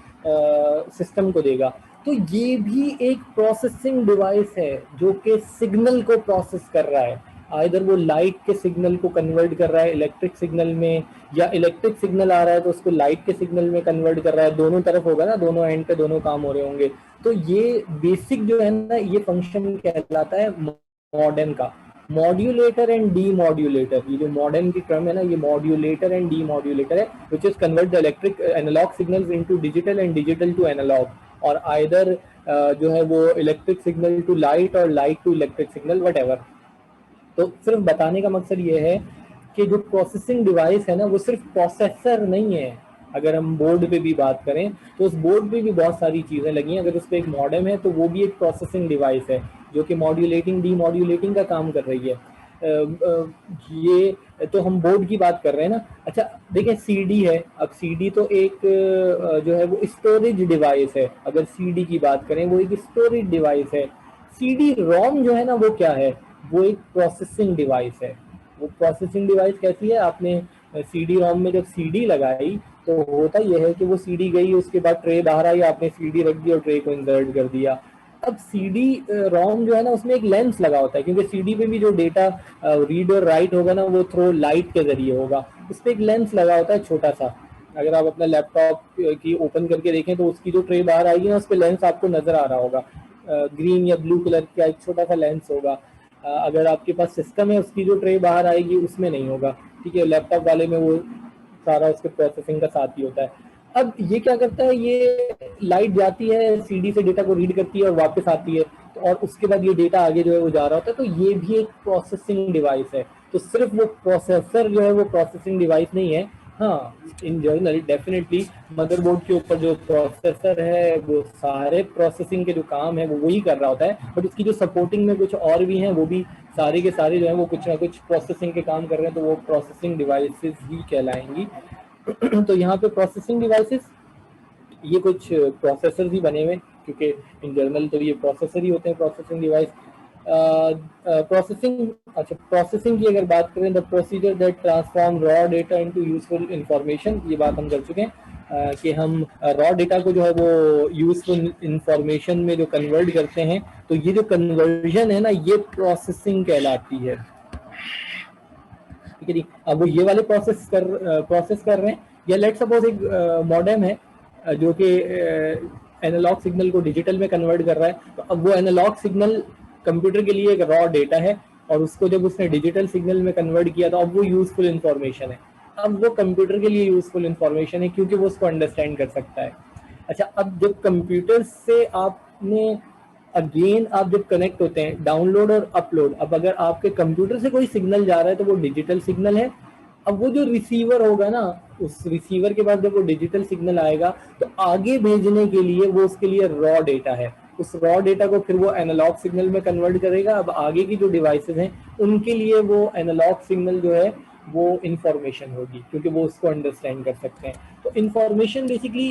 सिस्टम को देगा। तो ये भी एक प्रोसेसिंग डिवाइस है जो कि सिग्नल को प्रोसेस कर रहा है, आइदर वो लाइट के सिग्नल को कन्वर्ट कर रहा है इलेक्ट्रिक सिग्नल में, या इलेक्ट्रिक सिग्नल आ रहा है तो उसको लाइट के सिग्नल में कन्वर्ट कर रहा है। दोनों तरफ होगा ना, दोनों एंड पे दोनों काम हो रहे होंगे। तो ये बेसिक जो है ना, ये फंक्शन कहलाता है मॉडेम का, मॉड्यूलेटर एंड डी मॉड्यूलेटर। ये जो मॉडेम की टर्म है ना, ये मॉड्यूलेटर एंड डी मॉड्यूलेटर है, which is convert the electric analogue signals into digital and digital to analogue, और आइदर जो है वो इलेक्ट्रिक सिग्नल टू लाइट और light to electric signal, what. तो सिर्फ बताने का मकसद ये है कि जो प्रोसेसिंग डिवाइस है ना, वो सिर्फ प्रोसेसर नहीं है। अगर हम बोर्ड पे भी बात करें तो उस बोर्ड पे भी बहुत सारी चीज़ें लगी हैं, अगर उस पर एक मॉडेम है तो वो भी एक प्रोसेसिंग डिवाइस है जो कि मॉड्यूलेटिंग डी मॉड्यूलेटिंग का काम कर रही है। ये तो हम बोर्ड की बात कर रहे हैं ना। अच्छा देखिए, सीडी है, अब सीडी तो एक जो है वो स्टोरेज डिवाइस है, अगर सीडी की बात करें वो एक स्टोरेज डिवाइस है। सीडी रोम जो है ना वो क्या है, वो एक प्रोसेसिंग डिवाइस है। वो प्रोसेसिंग डिवाइस कैसी है, आपने सीडी रोम में जब सीडी लगाई तो होता यह है कि वो सीडी गई, उसके बाद ट्रे बाहर आई, आपने सीडी रख दी और ट्रे को इंसर्ट कर दिया। अब सीडी रोम जो है ना उसमें एक लेंस लगा होता है, क्योंकि सीडी पे भी जो डेटा रीड और राइट होगा ना वो थ्रू लाइट के जरिए होगा, उस पर एक लेंस लगा होता है छोटा सा। अगर आप अपना लैपटॉप की ओपन करके देखें तो उसकी जो ट्रे बाहर आएगी ना, उस पर लेंस आपको नजर आ रहा होगा, ग्रीन या ब्लू कलर का एक छोटा सा लेंस होगा। अगर आपके पास सिस्टम है उसकी जो ट्रे बाहर आएगी उसमें नहीं होगा, ठीक है। लैपटॉप वाले में वो सारा उसके प्रोसेसिंग का साथ ही होता है। अब ये क्या करता है, ये लाइट जाती है, सीडी से डेटा को रीड करती है और वापस आती है, तो और उसके बाद ये डेटा आगे जो है वो जा रहा होता है, तो ये भी एक प्रोसेसिंग डिवाइस है। तो सिर्फ वो प्रोसेसर जो है वो प्रोसेसिंग डिवाइस नहीं है। हाँ, इन जनरल डेफिनेटली मदरबोर्ड के ऊपर जो प्रोसेसर है वो सारे प्रोसेसिंग के जो काम है वो वही कर रहा होता है, बट उसकी जो सपोर्टिंग में कुछ और भी हैं वो भी सारे के सारे जो है वो कुछ ना कुछ प्रोसेसिंग के काम कर रहे हैं, तो वो प्रोसेसिंग डिवाइसेस ही कहलाएंगी। तो यहाँ पे प्रोसेसिंग डिवाइसेस ये कुछ प्रोसेसर ही बने हुए, क्योंकि इन जनरल तो ये प्रोसेसर ही होते हैं प्रोसेसिंग डिवाइस। प्रोसेसिंग, अच्छा प्रोसेसिंग की अगर बात करें, the procedure that transform raw data into useful information, ये बात हम कर चुके हैं कि हम रॉ डेटा को जो है वो यूजफुल इंफॉर्मेशन में जो कन्वर्ट करते हैं, तो ये जो कन्वर्जन है ना ये प्रोसेसिंग कहलाती है। ठीक है जी। अब वो ये वाले प्रोसेस कर रहे हैं, या लेट सपोज एक मॉडेम है जो कि एनालॉग सिग्नल को डिजिटल में कन्वर्ट कर रहा है, तो अब वो एनालॉग सिग्नल कंप्यूटर के लिए एक रॉ डेटा है, और उसको जब उसने डिजिटल सिग्नल में कन्वर्ट किया तो अब वो यूजफुल इंफॉर्मेशन है। अब वो कंप्यूटर के लिए यूजफुल इंफॉर्मेशन है क्योंकि वो उसको अंडरस्टैंड कर सकता है। अच्छा, अब जब कंप्यूटर से आपने अगेन आप जब कनेक्ट होते हैं, डाउनलोड और अपलोड, अब अगर आपके कंप्यूटर से कोई सिग्नल जा रहा है तो वो डिजिटल सिग्नल है। अब वो जो रिसीवर होगा ना, उस रिसीवर के पास जब वो डिजिटल सिग्नल आएगा तो आगे भेजने के लिए वो उसके लिए रॉ डेटा है। उस रॉ डेटा को फिर वो एनालॉग सिग्नल में कन्वर्ट करेगा। अब आगे की जो डिवाइसेस हैं उनके लिए वो एनालॉग सिग्नल जो है वो इंफॉर्मेशन होगी, क्योंकि वो उसको अंडरस्टैंड कर सकते हैं। तो इंफॉर्मेशन बेसिकली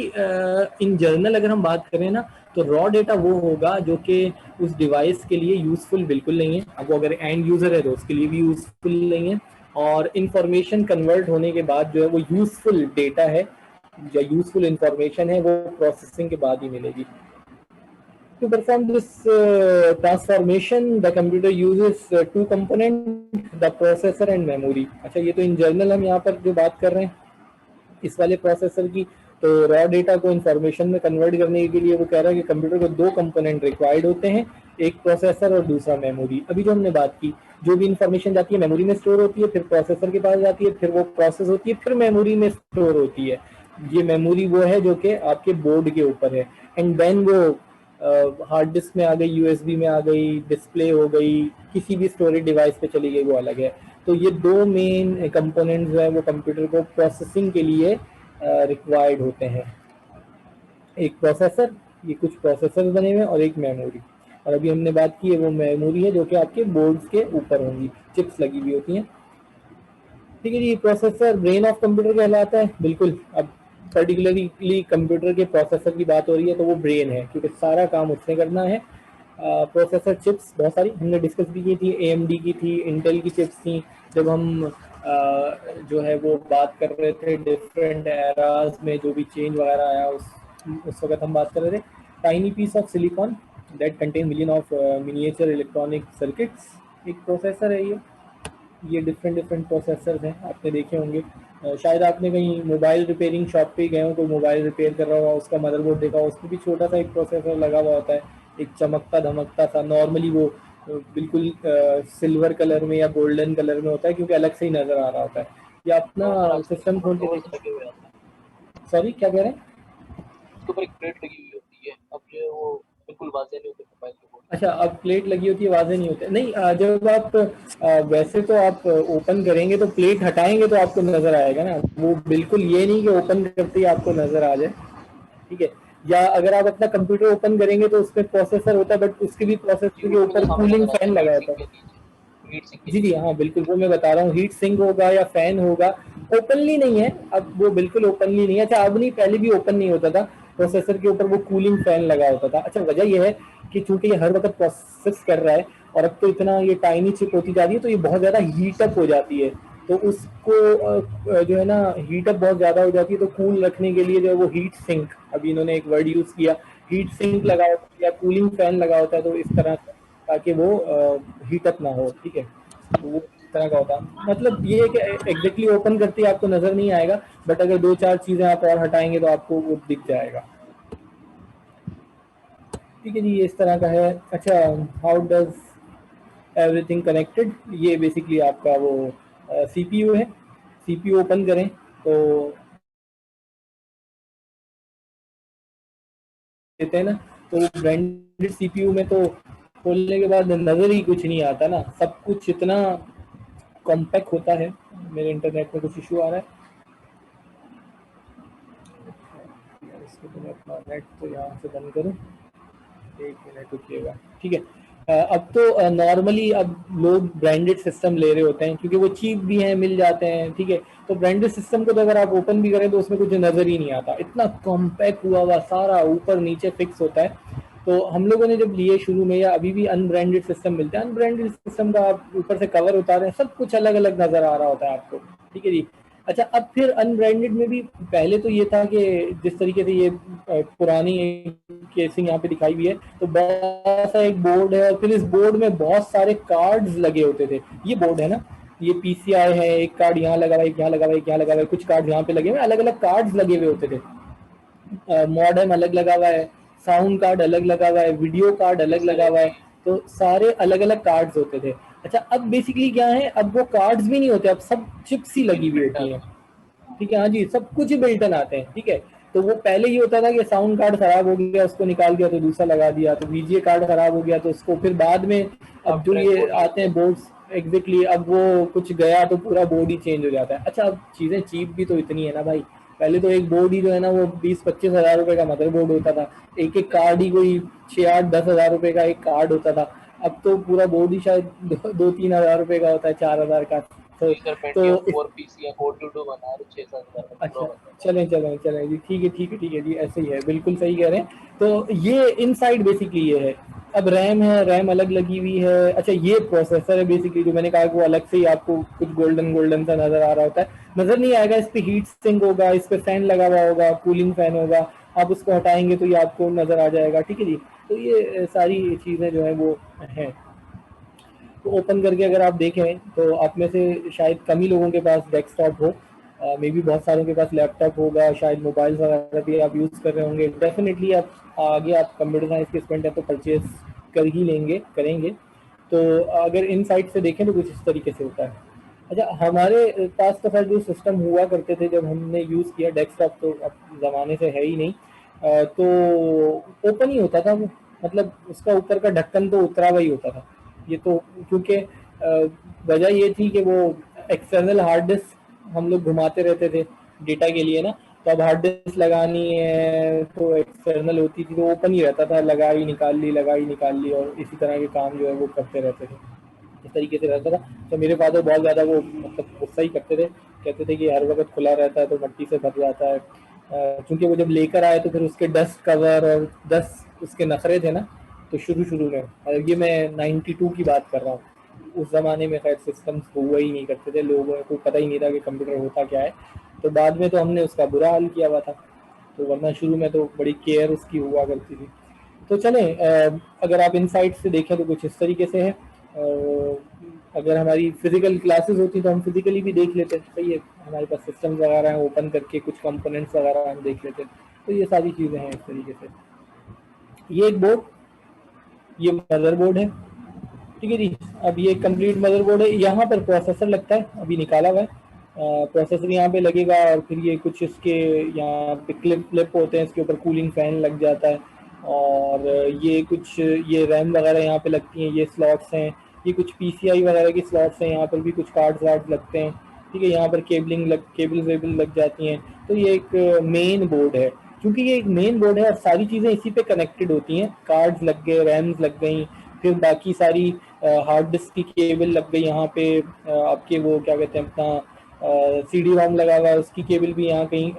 इन जर्नल अगर हम बात करें ना, तो रॉ डेटा वो होगा जो कि उस डिवाइस के लिए यूजफुल बिल्कुल नहीं है। अब वो अगर एंड यूजर है तो उसके लिए भी यूजफुल नहीं है, और इंफॉर्मेशन कन्वर्ट होने के बाद जो है वो यूजफुल डेटा है या यूजफुल इंफॉर्मेशन है वो प्रोसेसिंग के बाद ही मिलेगी। To perform this transformation, the computer uses two components, the processor and memory. अच्छा, ये तो इन जनरल हम यहाँ पर जो बात कर रहे हैं इस वाले प्रोसेसर की, तो रॉ डेटा को इंफॉर्मेशन में कन्वर्ट करने के लिए वो कह रहा है कि कंप्यूटर को दो कंपोनेंट रिक्वायर्ड होते हैं, एक प्रोसेसर और दूसरा मेमोरी। अभी जो हमने बात की, जो भी इंफॉर्मेशन जाती है मेमोरी में स्टोर होती है, फिर प्रोसेसर के पास जाती है, फिर वो प्रोसेस होती है, फिर मेमोरी में स्टोर होती है। ये मेमोरी वो है जो कि आपके बोर्ड के ऊपर है, एंड देन वो हार्ड डिस्क में आ गई, यूएसबी में आ गई, डिस्प्ले हो गई, किसी भी स्टोरेज डिवाइस पे चली गई, वो अलग है। तो ये दो मेन कंपोनेंट्स जो है वो कंप्यूटर को प्रोसेसिंग के लिए रिक्वायर्ड होते हैं। एक प्रोसेसर, ये कुछ प्रोसेसर बने हुए हैं, और एक मेमोरी। और अभी हमने बात की है वो मेमोरी है जो कि आपके बोर्ड्स के ऊपर होंगी, चिप्स लगी हुई होती हैं। ठीक है जी। प्रोसेसर ब्रेन ऑफ कंप्यूटर कहलाता है, बिल्कुल। अब पर्टिकुलरली कंप्यूटर के प्रोसेसर की बात हो रही है तो वो ब्रेन है, क्योंकि सारा काम उसने करना है। प्रोसेसर चिप्स बहुत सारी हमने डिस्कस भी की थी, एएमडी की थी, इंटेल की चिप्स थी। जब हम जो है वो बात कर रहे थे डिफरेंट एराज में जो भी चेंज वगैरह आया, उस वक्त हम बात कर रहे थे tiny piece of silicon that contain million of miniature electronic circuits, एक प्रोसेसर है ये डिफरेंट डिफरेंट प्रोसेसर्स हैं, आपने देखे होंगे। शायद आपने कहीं मोबाइल रिपेयरिंग शॉप पे गए हो, कोई मोबाइल रिपेयर कर रहा होगा, उसका मदरबोर्ड देखा हो, उसमें भी छोटा सा एक प्रोसेसर लगा हुआ होता है, एक चमकता धमकता सा। नॉर्मली वो बिल्कुल सिल्वर कलर में या गोल्डन कलर में होता है, क्योंकि अलग से ही नजर आ रहा होता है। या अपना सिस्टम खोल के लगे हुए आते हैं। सॉरी क्या कह रहे हैं? उसके ऊपर एक प्लेट लगी हुई होती है, अब जो है वो बिल्कुल वाज़ेह नहीं होते मोबाइल के बोर्ड। अच्छा, अब प्लेट लगी होती है, वाज़ेह नहीं होते? नहीं, जब आप वैसे तो आप ओपन करेंगे तो प्लेट हटाएंगे तो आपको नजर आएगा ना, वो बिल्कुल ये नहीं कि ओपन करते ही आपको नजर आ जाए। ठीक है। या अगर आप अपना कंप्यूटर ओपन करेंगे तो उसमें प्रोसेसर होता है, बट उसके भी प्रोसेसर के वीडियो में ऊपर सामने कूलिंग नजर आता फैन है लगा हीट होता सिंक है। के नीचे, हीट सिंक के जी जी, नीचे। हाँ बिल्कुल, वो मैं बता रहा हूँ, हीट सिंक होगा या फैन होगा। ओपनली नहीं है, अब वो बिल्कुल ओपनली नहीं है। अच्छा, अब नहीं, पहले भी ओपन नहीं होता था, प्रोसेसर के ऊपर वो कूलिंग फैन लगा होता था। अच्छा, वजह यह है कि चूंकि ये हर वक्त प्रोसेस कर रहा है और अब तो इतना ये टाइनी चिप होती जा रही है, तो ये बहुत ज्यादा हीट अप हो जाती है। तो उसको जो है ना हीट अप बहुत ज्यादा हो जाती है, तो कूल रखने के लिए जो है वो हीट सिंक, अभी इन्होंने एक वर्ड यूज किया, हीट सिंक लगा होता है या कूलिंग फैन लगा होता है, तो इस तरह से, ताकि वो हीट अप ना हो। ठीक है, तो वो इस तरह का होता है। मतलब ये है कि एग्जैक्टली ओपन करते ही आपको नजर नहीं आएगा, बट अगर दो चार चीजें आप और हटाएंगे तो आपको वो दिख जाएगा। ठीक है जी, ये इस तरह का है। अच्छा, हाउ डज एवरीथिंग कनेक्टेड, ये बेसिकली आपका वो सीपीयू है। सीपीयू ओपन करें तो देते हैं ना, तो ब्रांडेड सीपीयू में तो खोलने के बाद नजर ही कुछ नहीं आता ना, सब कुछ इतना कॉम्पैक्ट होता है। मेरे इंटरनेट में कुछ इशू आ रहा है, इसको तो मैं अपना नेट तो यहाँ से बंद करूँ, एक मिनट रुकिएगा, ठीक है। अब तो नॉर्मली अब लोग ब्रांडेड सिस्टम ले रहे होते हैं क्योंकि वो चीप भी हैं, मिल जाते हैं, ठीक है। तो ब्रांडेड सिस्टम को तो अगर आप ओपन भी करें तो उसमें कुछ नज़र ही नहीं आता, इतना कॉम्पैक्ट हुआ हुआ सारा ऊपर नीचे फिक्स होता है। तो हम लोगों ने जब लिए शुरू में, या अभी भी अनब्रांडेड सिस्टम मिलते हैं, अनब्रांडेड सिस्टम का आप ऊपर से कवर उतारें, सब कुछ अलग अलग नज़र आ रहा होता है आपको, ठीक है जी। अच्छा, अब फिर अनब्रांडेड में भी पहले तो ये था कि जिस तरीके से ये पुरानी केसिंग यहाँ पे दिखाई हुई है, तो बड़ा सा एक बोर्ड है और फिर इस बोर्ड में बहुत सारे कार्ड्स लगे होते थे। ये बोर्ड है ना, ये पीसीआई है, एक कार्ड यहाँ लगा हुआ है, एक यहाँ लगा हुआ है, एक यहाँ लगा हुआ है, कुछ कार्ड यहाँ पे लगे हुए, अलग अलग कार्ड्स लगे हुए होते थे। मॉडेम अलग लगा हुआ है, साउंड कार्ड अलग लगा हुआ है, वीडियो कार्ड अलग लगा हुआ है, तो सारे अलग अलग कार्ड्स होते थे। अच्छा, अब बेसिकली क्या है, अब वो कार्ड्स भी नहीं होते, अब सब चिप्स ही लगी हुई होती हैं, ठीक है। हाँ जी, सब कुछ ही बिल्टन आते हैं, ठीक है। तो वो पहले ये होता था कि साउंड कार्ड खराब हो गया, उसको निकाल दिया तो दूसरा लगा दिया, तो वीजीए कार्ड खराब हो गया तो उसको फिर बाद में, अब जो ये आते हैं बोर्ड्स, एग्जैक्टली, अब वो कुछ गया तो पूरा बोर्ड ही चेंज हो जाता है। अच्छा, अब चीज़ें चीप भी तो इतनी है ना भाई, पहले तो एक बोर्ड ही जो है ना वो 20-25 हज़ार रुपये का मदरबोर्ड होता था, एक एक कार्ड ही कोई 6-8-10 हज़ार रुपये का एक कार्ड होता था। अब तो पूरा बोर्ड ही शायद 2-3 हज़ार रुपये का होता है, 4 हज़ार का। तो अच्छा, चलें चलें चलें जी, ठीक है ठीक है ठीक है जी, ऐसे ही है, बिल्कुल सही कह रहे हैं। तो ये इनसाइड बेसिकली ये है। अब रैम है, रैम अलग लगी हुई है। अच्छा, ये प्रोसेसर है बेसिकली, जो मैंने कहा कि वो अलग से ही आपको कुछ गोल्डन गोल्डन सा नजर आ रहा होता है, नजर नहीं आएगा, इस पे हीट सिंक होगा, इस पे फैन लगा हुआ होगा, कूलिंग फैन होगा, आप उसको हटाएंगे तो ये आपको नजर आ जाएगा, ठीक है जी। तो ये सारी चीज़ें जो है वो हैं। तो ओपन करके अगर आप देखें तो आप में से शायद कम ही लोगों के पास डेस्कटॉप हो, मे बी बहुत सारों के पास लैपटॉप होगा, शायद मोबाइल वगैरह भी आप यूज़ कर रहे होंगे। डेफिनेटली आप आगे, आप कंप्यूटर साइंस के स्टूडेंट हैं तो परचेज कर ही करेंगे। तो अगर इन साइड से देखें तो कुछ इस तरीके से होता है। अच्छा, हमारे पास तो खैर जो सिस्टम हुआ करते थे जब हमने यूज़ किया डेस्कटॉप, तो अब ज़माने से है ही नहीं, तो ओपन ही होता था वो, मतलब उसका ऊपर का ढक्कन तो उतरा हुआ ही होता था। ये तो क्योंकि वजह ये थी कि वो एक्सटर्नल हार्ड डिस्क हम लोग घुमाते रहते थे डेटा के लिए ना, तो अब हार्ड डिस्क लगानी है तो एक्सटर्नल होती थी, तो ओपन ही रहता था, लगाई निकाल ली, लगाई निकाल ली, और इसी तरह के काम जो है वो करते रहते थे, इस तरीके से रहता था। तो मेरे फादर बहुत ज़्यादा वो मतलब गुस्सा ही करते थे, कहते थे कि हर वक्त खुला रहता है तो मट्टी से भर जाता है। क्योंकि वो जब लेकर आए तो फिर उसके डस्ट कवर और डस्ट उसके नखरे थे ना, तो शुरू शुरू में, और ये मैं 92 की बात कर रहा हूँ, उस ज़माने में खैर सिस्टम्स हुआ ही नहीं करते थे, लोगों को पता ही नहीं था कि कंप्यूटर होता क्या है। तो बाद में तो हमने उसका बुरा हाल किया हुआ था, तो वरना शुरू में तो बड़ी केयर उसकी हुआ करती थी। तो चलें, अगर आप इनसाइट से देखें तो कुछ इस तरीके से है। अगर हमारी फिजिकल क्लासेस होती तो हम फिजिकली भी देख लेते, सही है, हमारे पास सिस्टम वगैरह हैं, ओपन करके कुछ कंपोनेंट्स वगैरह हम देख लेते। तो ये सारी चीज़ें हैं इस तरीके से। ये एक बोर्ड, ये मदरबोर्ड है, ठीक है जी। अब ये कंप्लीट मदरबोर्ड है, यहाँ पर प्रोसेसर लगता है, अभी निकाला हुआ है, प्रोसेसर यहाँ पे लगेगा, और फिर ये कुछ इसके यहाँ पे क्लिप होते हैं, इसके ऊपर कूलिंग फैन लग जाता है, और ये कुछ ये रैम वगैरह यहाँ पे लगती हैं, ये स्लॉट्स हैं, ये कुछ पीसीआई वगैरह की स्लॉट्स हैं, यहाँ पर भी कुछ कार्ड्स वार्ड लगते हैं, ठीक है। यहाँ पर केबल वेबल लग जाती हैं। तो ये एक मेन बोर्ड है, क्योंकि ये एक मेन बोर्ड है और सारी चीज़ें इसी पे कनेक्टेड होती हैं, कार्ड्स लग गए, रैम्स लग गई, फिर बाकी सारी हार्ड डिस्क की केबल लग गई यहाँ पे, आपके वो क्या कहते हैं अपना सीडी रोम लगा हुआ है, उसकी केबल भी यहाँ कहीं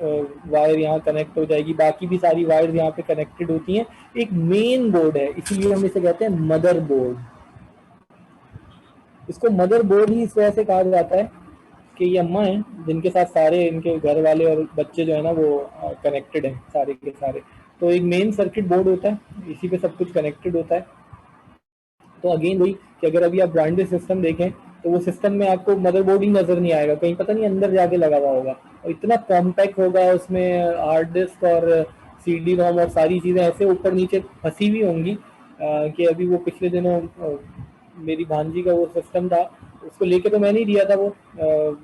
वायर यहाँ कनेक्ट हो जाएगी, बाकी भी सारी वायर्स यहाँ पे कनेक्टेड होती हैं। एक मेन बोर्ड है, इसीलिए हम इसे कहते हैं मदर बोर्ड। इसको मदर बोर्ड ही इस वजह से कहा जाता है कि ये अम्मा हैं जिनके साथ सारे इनके घर वाले और बच्चे जो है ना वो कनेक्टेड हैं सारे के सारे। तो एक मेन सर्किट बोर्ड होता है, इसी पे सब कुछ कनेक्टेड होता है। तो अगेन वही कि अगर अभी आप ब्रांडेड सिस्टम देखें तो वो सिस्टम में आपको मदरबोर्ड ही नजर नहीं आएगा, कहीं पता नहीं अंदर जाके लगा हुआ होगा, और इतना कॉम्पैक्ट होगा, उसमें हार्ड डिस्क और सीडी रोम और सारी चीज़ें ऐसे ऊपर नीचे फंसी हुई होंगी कि अभी वो पिछले दिनों मेरी भांजी का वो सिस्टम था, उसको लेके तो मैं नहीं दिया था, वो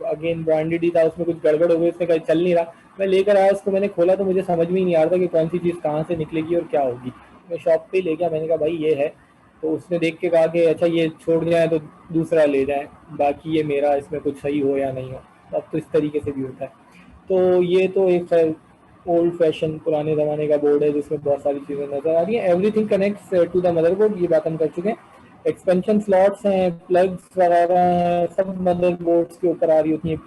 अगेन ब्रांडेड ही था, उसमें कुछ गड़बड़ हो गई, उसने कहा चल नहीं रहा, मैं लेकर आया उसको, मैंने खोला तो मुझे समझ में ही नहीं आ रहा था कि कौन सी चीज़ कहाँ से निकलेगी और क्या होगी। मैं शॉप पे ले गया, मैंने कहा भाई ये है, तो उसने देख के कहा कि अच्छा ये छोड़ जाए तो दूसरा ले जाए, बाकी ये मेरा इसमें कुछ सही हो या नहीं हो। तो अब तो इस तरीके से भी होता है। तो ये तो एक खैर ओल्ड फैशन पुराने ज़माने का बोर्ड है जिसमें बहुत सारी चीज़ें नज़र आ रही हैं। Everything connects to the motherboard, ये बात हम कर चुके हैं। एक्सपेंशन स्लॉट्स हैं, प्लग्स वगैरह हैं, सब मदरबोर्ड्स के ऊपर आ रही होती हैं।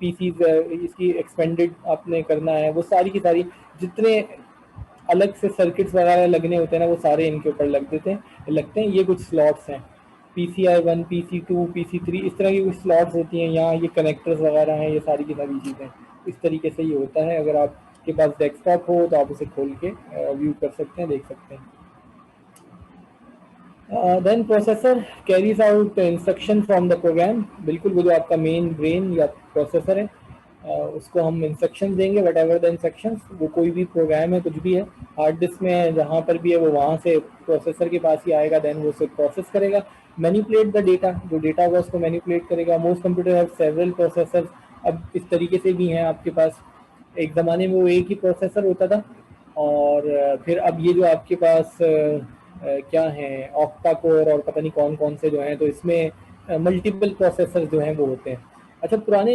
पीसीज इसकी एक्सपेंडेड आपने करना है, वो सारी की सारी जितने अलग से सर्किट्स वगैरह लगने होते हैं ना, वो सारे इनके ऊपर लगते हैं। ये कुछ स्लॉट्स हैं, PCI 1, PC 2, PC 3, इस तरह की कुछ स्लॉट्स होती हैं। यहाँ ये कनेक्टर्स वगैरह हैं, ये सारी की सारी चीज़ें इस तरीके से ये होता है। अगर आपके पास डेस्कटॉप हो तो आप उसे खोल के व्यू कर सकते हैं, देख सकते हैं। Then processor carries out instruction from the program. बिल्कुल वो जो आपका मेन ब्रेन या प्रोसेसर है, उसको हम इंस्ट्रक्शन देंगे, वट एवर द इंस्ट्रक्शंस। वो कोई भी प्रोग्राम है, कुछ भी है, हार्ड डिस्क में है, जहाँ पर भी है, वो वहाँ से प्रोसेसर के पास ही आएगा। देन वो उसे प्रोसेस करेगा, मैनिपुलेट द डेटा, जो डेटा होगा उसको मैनिपुलेट करेगा। Most computer have several processor. अब इस तरीके से भी हैं आपके पास। एक ज़माने में वो एक ही प्रोसेसर होता था, और फिर अब ये जो आपके पास क्या है, ऑक्टा कोर और पता नहीं कौन कौन से जो हैं, तो इसमें मल्टीपल प्रोसेसर जो हैं वो होते हैं। अच्छा, पुराने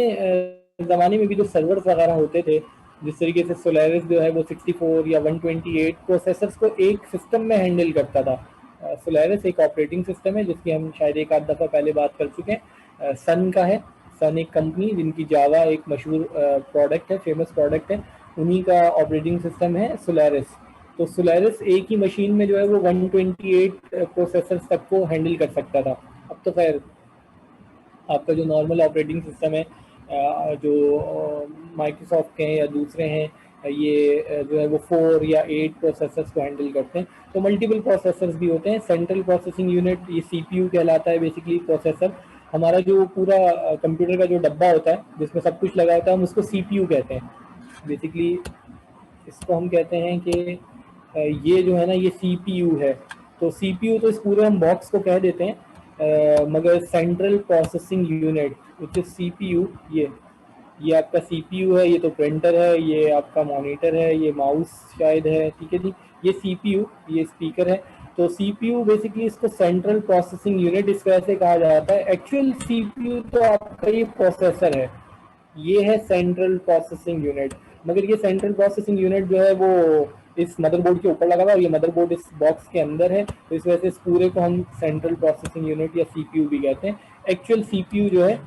ज़माने में भी जो सर्वर्स वगैरह होते थे, जिस तरीके से सोलारिस जो है वो 64 या 128 प्रोसेसर्स को एक सिस्टम में हैंडल करता था। सोलारिस एक ऑपरेटिंग सिस्टम है जिसकी हम शायद एक आध दफ़ा पहले बात कर चुके हैं। सन का है, सन एक कंपनी जिनकी जावा एक मशहूर प्रोडक्ट है, फेमस प्रोडक्ट है, उन्हीं का ऑपरेटिंग सिस्टम है सोलारिस। तो सोलारिस एक ही मशीन में जो है वो 128 प्रोसेसर्स तक को हैंडल कर सकता था। अब तो खैर आपका जो नॉर्मल ऑपरेटिंग सिस्टम है, जो माइक्रोसॉफ्ट के हैं या दूसरे हैं, ये जो है वो 4 या 8 प्रोसेसर्स को हैंडल करते हैं। तो मल्टीपल प्रोसेसर्स भी होते हैं। सेंट्रल प्रोसेसिंग यूनिट, ये CPU कहलाता है बेसिकली। प्रोसेसर हमारा जो पूरा कंप्यूटर का जो डब्बा होता है जिसमें सब कुछ लगा होता है, हम उसको CPU कहते हैं बेसिकली। इसको हम कहते हैं कि ये जो है ना, ये CPU है। तो CPU तो इस पूरे हम बॉक्स को कह देते हैं, मगर central processing unit which is CPU, ये आपका CPU है। ये तो प्रिंटर है, ये आपका मॉनिटर है, ये माउस शायद है, ठीक है जी। ये CPU, ये स्पीकर है। तो CPU बेसिकली इसको सेंट्रल प्रोसेसिंग यूनिट इस वजह से कहा जाता है। एक्चुअल CPU तो आपका ये प्रोसेसर है, ये है सेंट्रल प्रोसेसिंग यूनिट। मगर ये सेंट्रल प्रोसेसिंग यूनिट जो है वो इस मदरबोर्ड के ऊपर लगा हुआ है, और ये मदरबोर्ड इस बॉक्स के अंदर है। तो इस वजह से इस पूरे को हम सेंट्रल प्रोसेसिंग यूनिट या CPU भी कहते हैं। एक्चुअल CPU जो है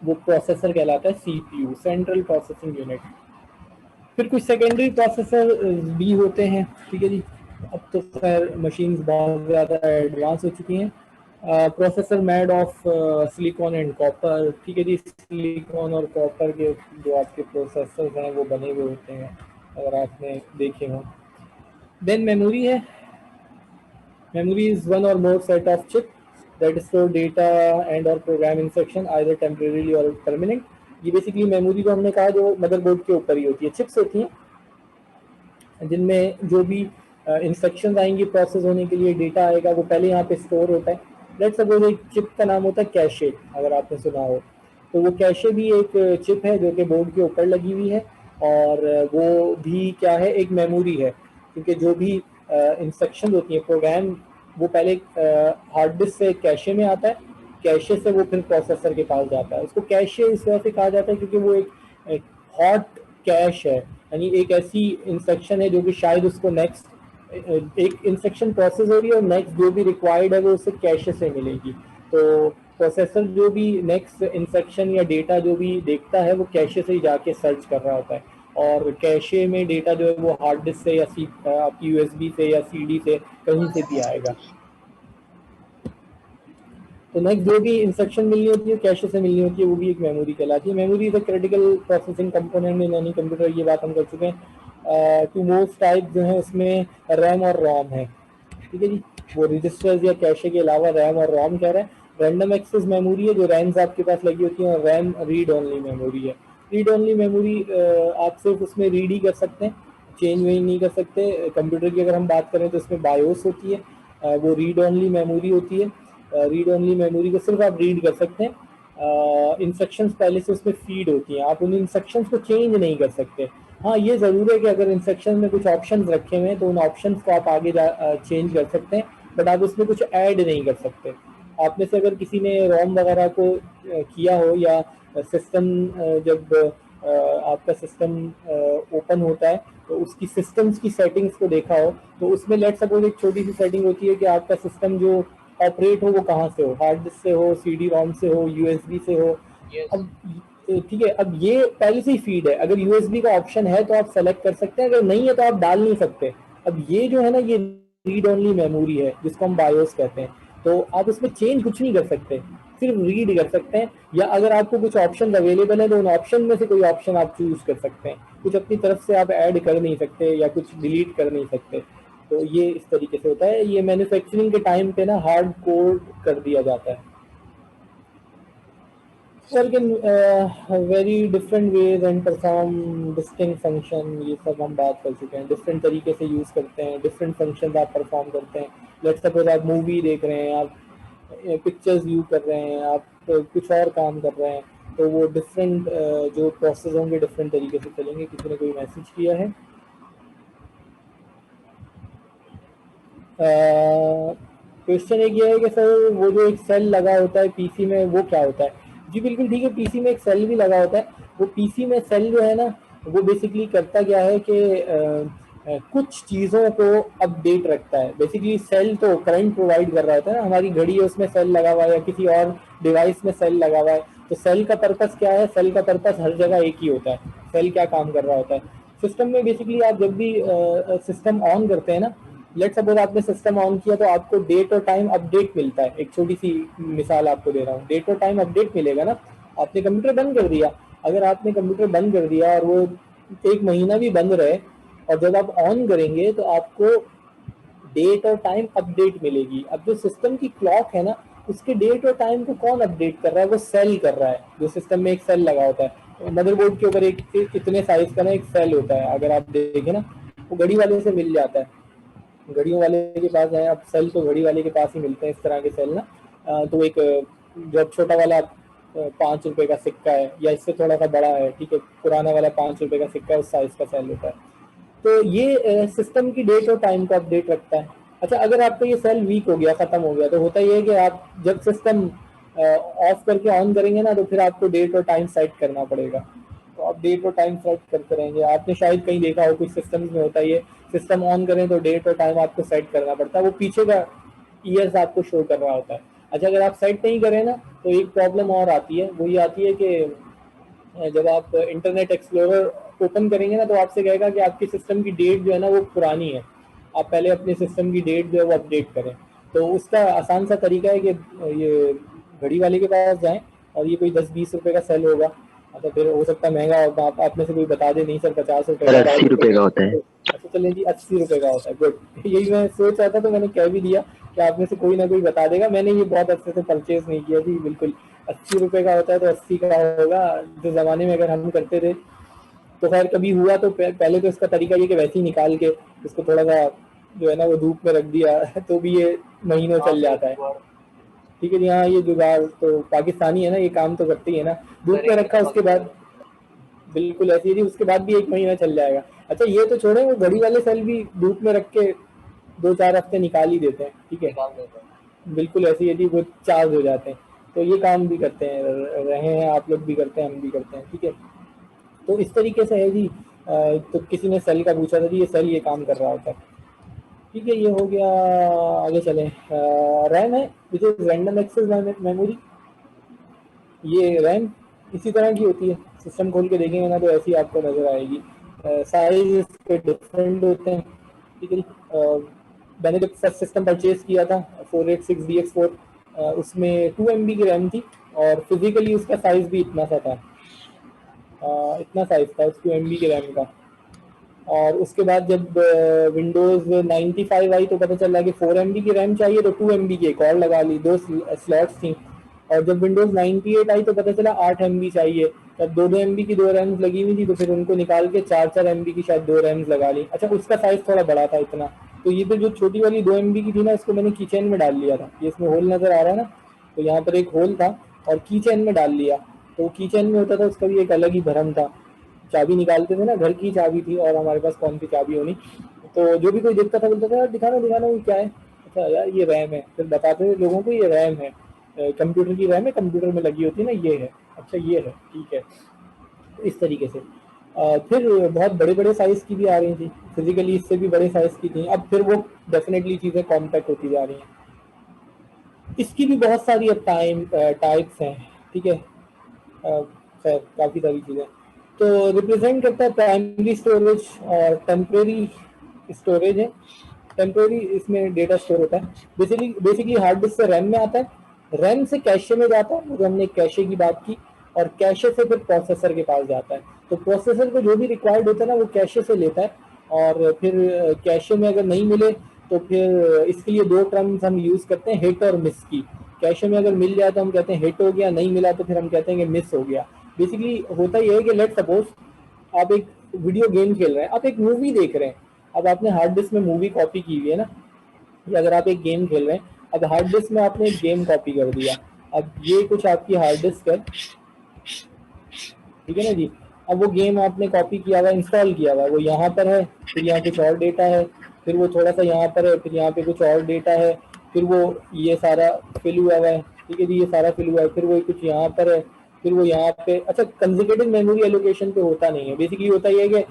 वो प्रोसेसर कहलाता है, CPU सेंट्रल प्रोसेसिंग यूनिट। फिर कुछ सेकेंडरी प्रोसेसर भी होते हैं, ठीक है जी। अब तो खैर मशीन्स बहुत ज़्यादा एडवांस हो चुकी हैं। Processor made of silicon and copper, ठीक है जी। सिलिकॉन और कॉपर के जो आपके प्रोसेसर हैं वो बने हुए होते हैं, अगर आपने देखे हों। देन मेमोरी है। मेमोरी इज वन और more set of chip that store data and or program instruction either temporarily or permanent। ये बेसिकली मेमोरी को हमने कहा जो मदरबोर्ड के ऊपर ही होती है, चिप्स होती हैं जिनमें जो भी इंस्ट्रक्शंस आएंगी प्रोसेस होने के लिए, डेटा आएगा, वो पहले यहाँ पे स्टोर होता है। लेट्स सपोज एक चिप का नाम होता है कैशे, अगर आपने सुना हो। तो वो कैशे भी एक चिप है जो कि बोर्ड के ऊपर लगी हुई है, और वो भी क्या है, एक मेमोरी है। क्योंकि जो भी इंस्ट्रक्शन होती हैं, प्रोग्राम, वो पहले हार्ड डिस्क से कैशे में आता है, कैशे से वो फिर प्रोसेसर के पास जाता है। उसको कैशे इस वजह से कहा जाता है क्योंकि वो एक हॉट कैश है, यानी एक ऐसी इंस्ट्रक्शन है जो कि शायद उसको नेक्स्ट एक इंस्ट्रक्शन प्रोसेस हो रही है और नेक्स्ट जो भी रिक्वायर्ड है वो उसे कैशे से मिलेगी। तो प्रोसेसर जो भी नेक्स्ट इंस्ट्रक्शन या डेटा जो भी देखता है वो कैशे से ही जाके सर्च कर रहा होता है, और कैशे में डेटा जो है वो हार्ड डिस्क से या आपकी USB से या CD से कहीं से भी आएगा। तो नेक्स्ट जो भी इंस्ट्रक्शन मिलनी होती है कैशे से मिलनी होती है, वो भी एक मेमोरी कहलाती है। Memory is a critical processing component in any computer, ये बात हम कर चुके हैं। टू मोस्ट टाइप जो है उसमें रैम और रोम है, ठीक है जी। वो रजिस्टर्स या कैशे के अलावा रैम और रोम कह रहे हैं। रैंडम एक्सेस मेमोरी है, जो रैम्स आपके पास लगी होती है, और रैम रीड ओनली मेमोरी है। रीड ओनली मेमोरी आप सिर्फ उसमें रीड ही कर सकते हैं, चेंज वेंज नहीं कर सकते। कंप्यूटर की अगर हम बात करें तो उसमें बायोस होती है, वो रीड ओनली मेमोरी होती है। रीड ओनली मेमोरी को सिर्फ आप रीड कर सकते हैं। इंस्ट्रक्शंस पहले से उसमें फीड होती हैं, आप उन इंस्ट्रक्शंस को चेंज नहीं कर सकते। हाँ, ये ज़रूर है कि अगर इंस्ट्रक्शन में कुछ ऑप्शंस रखे हुए हैं तो उन ऑप्शंस को आप आगे चेंज कर सकते हैं, बट आप उसमें कुछ ऐड नहीं कर सकते। आप में से अगर किसी ने रोम वगैरह को किया हो, या सिस्टम जब आपका सिस्टम ओपन होता है तो उसकी सिस्टम्स की सेटिंग्स को देखा हो, तो उसमें लेट सपोज एक छोटी सी सेटिंग होती है कि आपका सिस्टम जो ऑपरेट हो वो कहाँ से हो, हार्ड डिस्क से हो, सीडी रोम से हो, यूएसबी से हो। यस। अब ठीक है, अब ये पहले से ही फीड है, अगर यूएसबी का ऑप्शन है तो आप सेलेक्ट कर सकते हैं, अगर नहीं है तो आप डाल नहीं सकते। अब ये जो है ना, ये रीड ओनली मेमोरी है जिसको हम बायोस कहते हैं, तो आप उसमें चेंज कुछ नहीं कर सकते, सिर्फ रीड कर सकते हैं। या अगर आपको कुछ ऑप्शन अवेलेबल है तो उन ऑप्शन में से कोई ऑप्शन आप चूज कर सकते हैं, कुछ अपनी तरफ से आप ऐड कर नहीं सकते या कुछ डिलीट कर नहीं सकते। तो ये इस तरीके से होता है, ये मैन्युफैक्चरिंग के टाइम पे ना हार्ड कोड कर दिया जाता है। Work in very different ways and perform distinct function, ये सब हम बात कर चुके हैं। डिफरेंट तरीके से यूज करते हैं, डिफरेंट फंक्शन आप परफॉर्म करते हैं। लेट्स सपोज आप मूवी देख रहे हैं, आप पिक्चर्स व्यू कर रहे हैं, आप कुछ और काम कर रहे हैं, तो वो डिफरेंट जो प्रोसेस होंगे डिफरेंट तरीके से चलेंगे। किसी ने कोई मैसेज किया है? क्वेश्चन एक ये है कि सर वो जो एक सेल लगा होता है पीसी में वो क्या होता है? जी बिल्कुल ठीक है, पीसी में एक सेल भी लगा होता है। वो पीसी में सेल जो है ना, वो बेसिकली करता क्या है कि कुछ चीज़ों को अपडेट रखता है। बेसिकली सेल तो करंट प्रोवाइड कर रहा होता है ना, हमारी घड़ी है उसमें सेल लगा हुआ है, या किसी और डिवाइस में सेल लगा हुआ है। तो सेल का पर्पस क्या है? सेल का पर्पस हर जगह एक ही होता है। सेल क्या काम कर रहा होता है सिस्टम में? बेसिकली आप जब भी सिस्टम ऑन करते हैं ना, लेट सपोज आपने सिस्टम ऑन किया तो आपको डेट और टाइम अपडेट मिलता है। एक छोटी सी मिसाल आपको दे रहा हूँ, डेट और टाइम अपडेट मिलेगा ना। आपने कंप्यूटर बंद कर दिया, अगर आपने कंप्यूटर बंद कर दिया और वो 1 महीना भी बंद रहे, और जब आप ऑन करेंगे तो आपको डेट और टाइम अपडेट मिलेगी। अब जो सिस्टम की क्लॉक है ना, उसके डेट और टाइम को कौन अपडेट कर रहा है? वो सेल कर रहा है। जो सिस्टम में एक सेल लगा होता है, मदरबोर्ड के ऊपर एक इतने साइज का ना एक सेल होता है, अगर आप देखें ना, वो घड़ी वाले से मिल जाता है, घड़ियों वाले के पास है। अब सेल तो घड़ी वाले के पास ही मिलते हैं इस तरह के सेल ना। तो एक जो छोटा वाला 5 रुपए का सिक्का है, या इससे थोड़ा सा बड़ा है, ठीक है, पुराना वाला 5 रुपए का सिक्का, उस साइज का सेल होता है। तो ये सिस्टम की डेट और टाइम को अपडेट रखता है। अच्छा, अगर आपका ये सेल वीक हो गया, खत्म हो गया, तो होता ये है कि आप जब सिस्टम ऑफ करके ऑन करेंगे ना, तो फिर आपको डेट और टाइम सेट करना पड़ेगा। तो आप डेट और टाइम सेट करते रहेंगे। आपने शायद कहीं देखा हो, कुछ सिस्टम्स में होता है ये, सिस्टम ऑन करें तो डेट और टाइम आपको सेट करना पड़ता है, वो पीछे का ईयर्स आपको शो कर रहा होता है। अच्छा, अगर आप सेट नहीं करें ना, तो एक प्रॉब्लम और आती है, वो ये आती है कि जब आप इंटरनेट एक्सप्लोरर ओपन करेंगे ना, तो आपसे कहेगा कि आपकी सिस्टम की डेट जो है ना वो पुरानी है, आप पहले अपने सिस्टम की डेट जो है वो अपडेट करें। तो उसका आसान सा तरीका है कि ये घड़ी वाले के पास जाएं, और ये कोई 10-20 रुपए का सेल होगा। अच्छा, फिर हो सकता है महंगा होगा, आप में से कोई बता दे नहीं सर 50 रुपए का, 80 रुपए का होता है। अच्छा चलें जी, 80 रुपए का होता है, गुड। यही मैं सोच रहा था, तो मैंने कह भी दिया कि आप में से कोई ना कोई बता देगा। मैंने ये बहुत अच्छे से परचेज नहीं किया जी, बिल्कुल 80 रुपए का होता है तो 80 का होगा। जो जमाने में अगर हम करते थे, तो खैर कभी हुआ तो पहले तो इसका तरीका ये कि वैसे ही निकाल के इसको थोड़ा सा जो है ना वो धूप में रख दिया तो भी ये महीनों चल जाता है। ठीक है जी, हाँ, ये जुगाड़ तो पाकिस्तानी है ना, ये काम तो करती है ना। धूप में रखा, उसके बाद बिल्कुल ऐसी है जी, उसके बाद भी 1 महीना चल जाएगा। अच्छा, ये तो छोड़े, वो घड़ी वाले सेल भी धूप में रख के 2-4 हफ्ते निकाल ही देते हैं, ठीक है, बिल्कुल ऐसी है जी, वो चार्ज हो जाते हैं। तो ये काम भी करते हैं, रहे हैं आप लोग भी करते हैं, हम भी करते हैं, ठीक है। तो इस तरीके से है जी। तो किसी ने सेल का पूछा था जी, ये सेल ये काम कर रहा होता है, ठीक है, ये हो गया। आगे चलें, रैम है which is random access memory. ये रैम इसी तरह की होती है, सिस्टम खोल के देखेंगे ना तो ऐसी आपको नजर आएगी। साइज इसके डिफरेंट होते हैं, ठीक है जी। मैंने जब फर्स्ट सिस्टम परचेज किया था 486DX4, उसमें 2 MB की रैम थी, और फिजिकली उसका साइज भी इतना सा था, इतना साइज था उस 2 MB की रैम का। और उसके बाद जब विंडोज़ 95 आई तो पता चला कि 4 MB की रैम चाहिए, तो 2 MB की एक और लगा ली, 2 स्लॉट्स थी। और जब विंडोज़ 98 आई तो पता चला 8 MB चाहिए, तब 2-2 MB की 2 रैम्स लगी हुई थी, तो फिर उनको निकाल के 4-4 MB की शायद 2 रैम्स लगा ली। अच्छा, उसका साइज़ थोड़ा बड़ा था इतना, तो ये तो जो छोटी वाली 2 MB की थी ना, इसको मैंने कीचेन में डाल लिया था। ये इसमें होल नज़र आ रहा है ना, तो यहाँ पर एक होल था और कीचेन में डाल लिया। तो कीचेन में होता था उसका भी एक अलग ही भरम था, चाबी निकालते थे ना, घर की चाबी थी और हमारे पास कौन सी चाबी होनी, तो जो भी कोई देखता था बोलता था यार दिखाना दिखाना वो क्या है। अच्छा यार ये रैम है, फिर बताते थे लोगों को ये रैम है, कंप्यूटर की रैम है, कंप्यूटर में लगी होती है ना, ये है, अच्छा ये है, ठीक है। तो इस तरीके से फिर बहुत बड़े बड़े साइज़ की भी आ रही थी, फिजिकली इससे भी बड़े साइज़ की थी, अब फिर वो डेफिनेटली चीज़ें कॉम्पैक्ट होती जा रही हैं। इसकी भी बहुत सारी अब टाइप्स हैं, ठीक है। खैर काफ़ी सारी चीज़ें तो रिप्रेजेंट करता है प्राइमरी स्टोरेज और टेम्परेरी स्टोरेज है। टेम्परेरी इसमें डेटा स्टोर होता है, बेसिकली हार्ड डिस्क से रैम में आता है, रैम से कैशे में जाता है, जो हमने कैशे की बात की, और कैशे से फिर प्रोसेसर के पास जाता है। तो प्रोसेसर को जो भी रिक्वायर्ड होता है ना वो कैशे से लेता है, और फिर कैशे में अगर नहीं मिले तो फिर इसके लिए दो टर्म्स हम यूज़ करते हैं, हिट और मिस की। कैशे में अगर मिल जाए तो हम कहते हैं हिट हो गया, नहीं मिला तो फिर हम कहते हैं कि मिस हो गया। बेसिकली होता यह है कि लेट सपोज आप एक वीडियो गेम खेल रहे हैं, आप एक मूवी देख रहे हैं, अब आपने हार्ड डिस्क में मूवी कॉपी की हुई है ना, या अगर आप एक गेम खेल रहे हैं, अब हार्ड डिस्क में आपने एक गेम कॉपी कर दिया, अब ये कुछ आपकी हार्ड डिस्क है, ठीक है ना जी। अब वो गेम आपने कॉपी किया हुआ, इंस्टॉल किया हुआ, वो यहाँ पर है, फिर यहाँ कुछ और डेटा है, फिर वो थोड़ा सा यहाँ पर है, फिर यहाँ पे कुछ और डेटा है, फिर वो ये सारा फिल हुआ हुआ है, ठीक है जी, ये सारा फिल हुआ है, फिर वो कुछ यहाँ पर है, फिर वो यहाँ पे। अच्छा कंसेक्यूटिव मेमोरी एलोकेशन पे होता नहीं है, बेसिकली होता ये है कि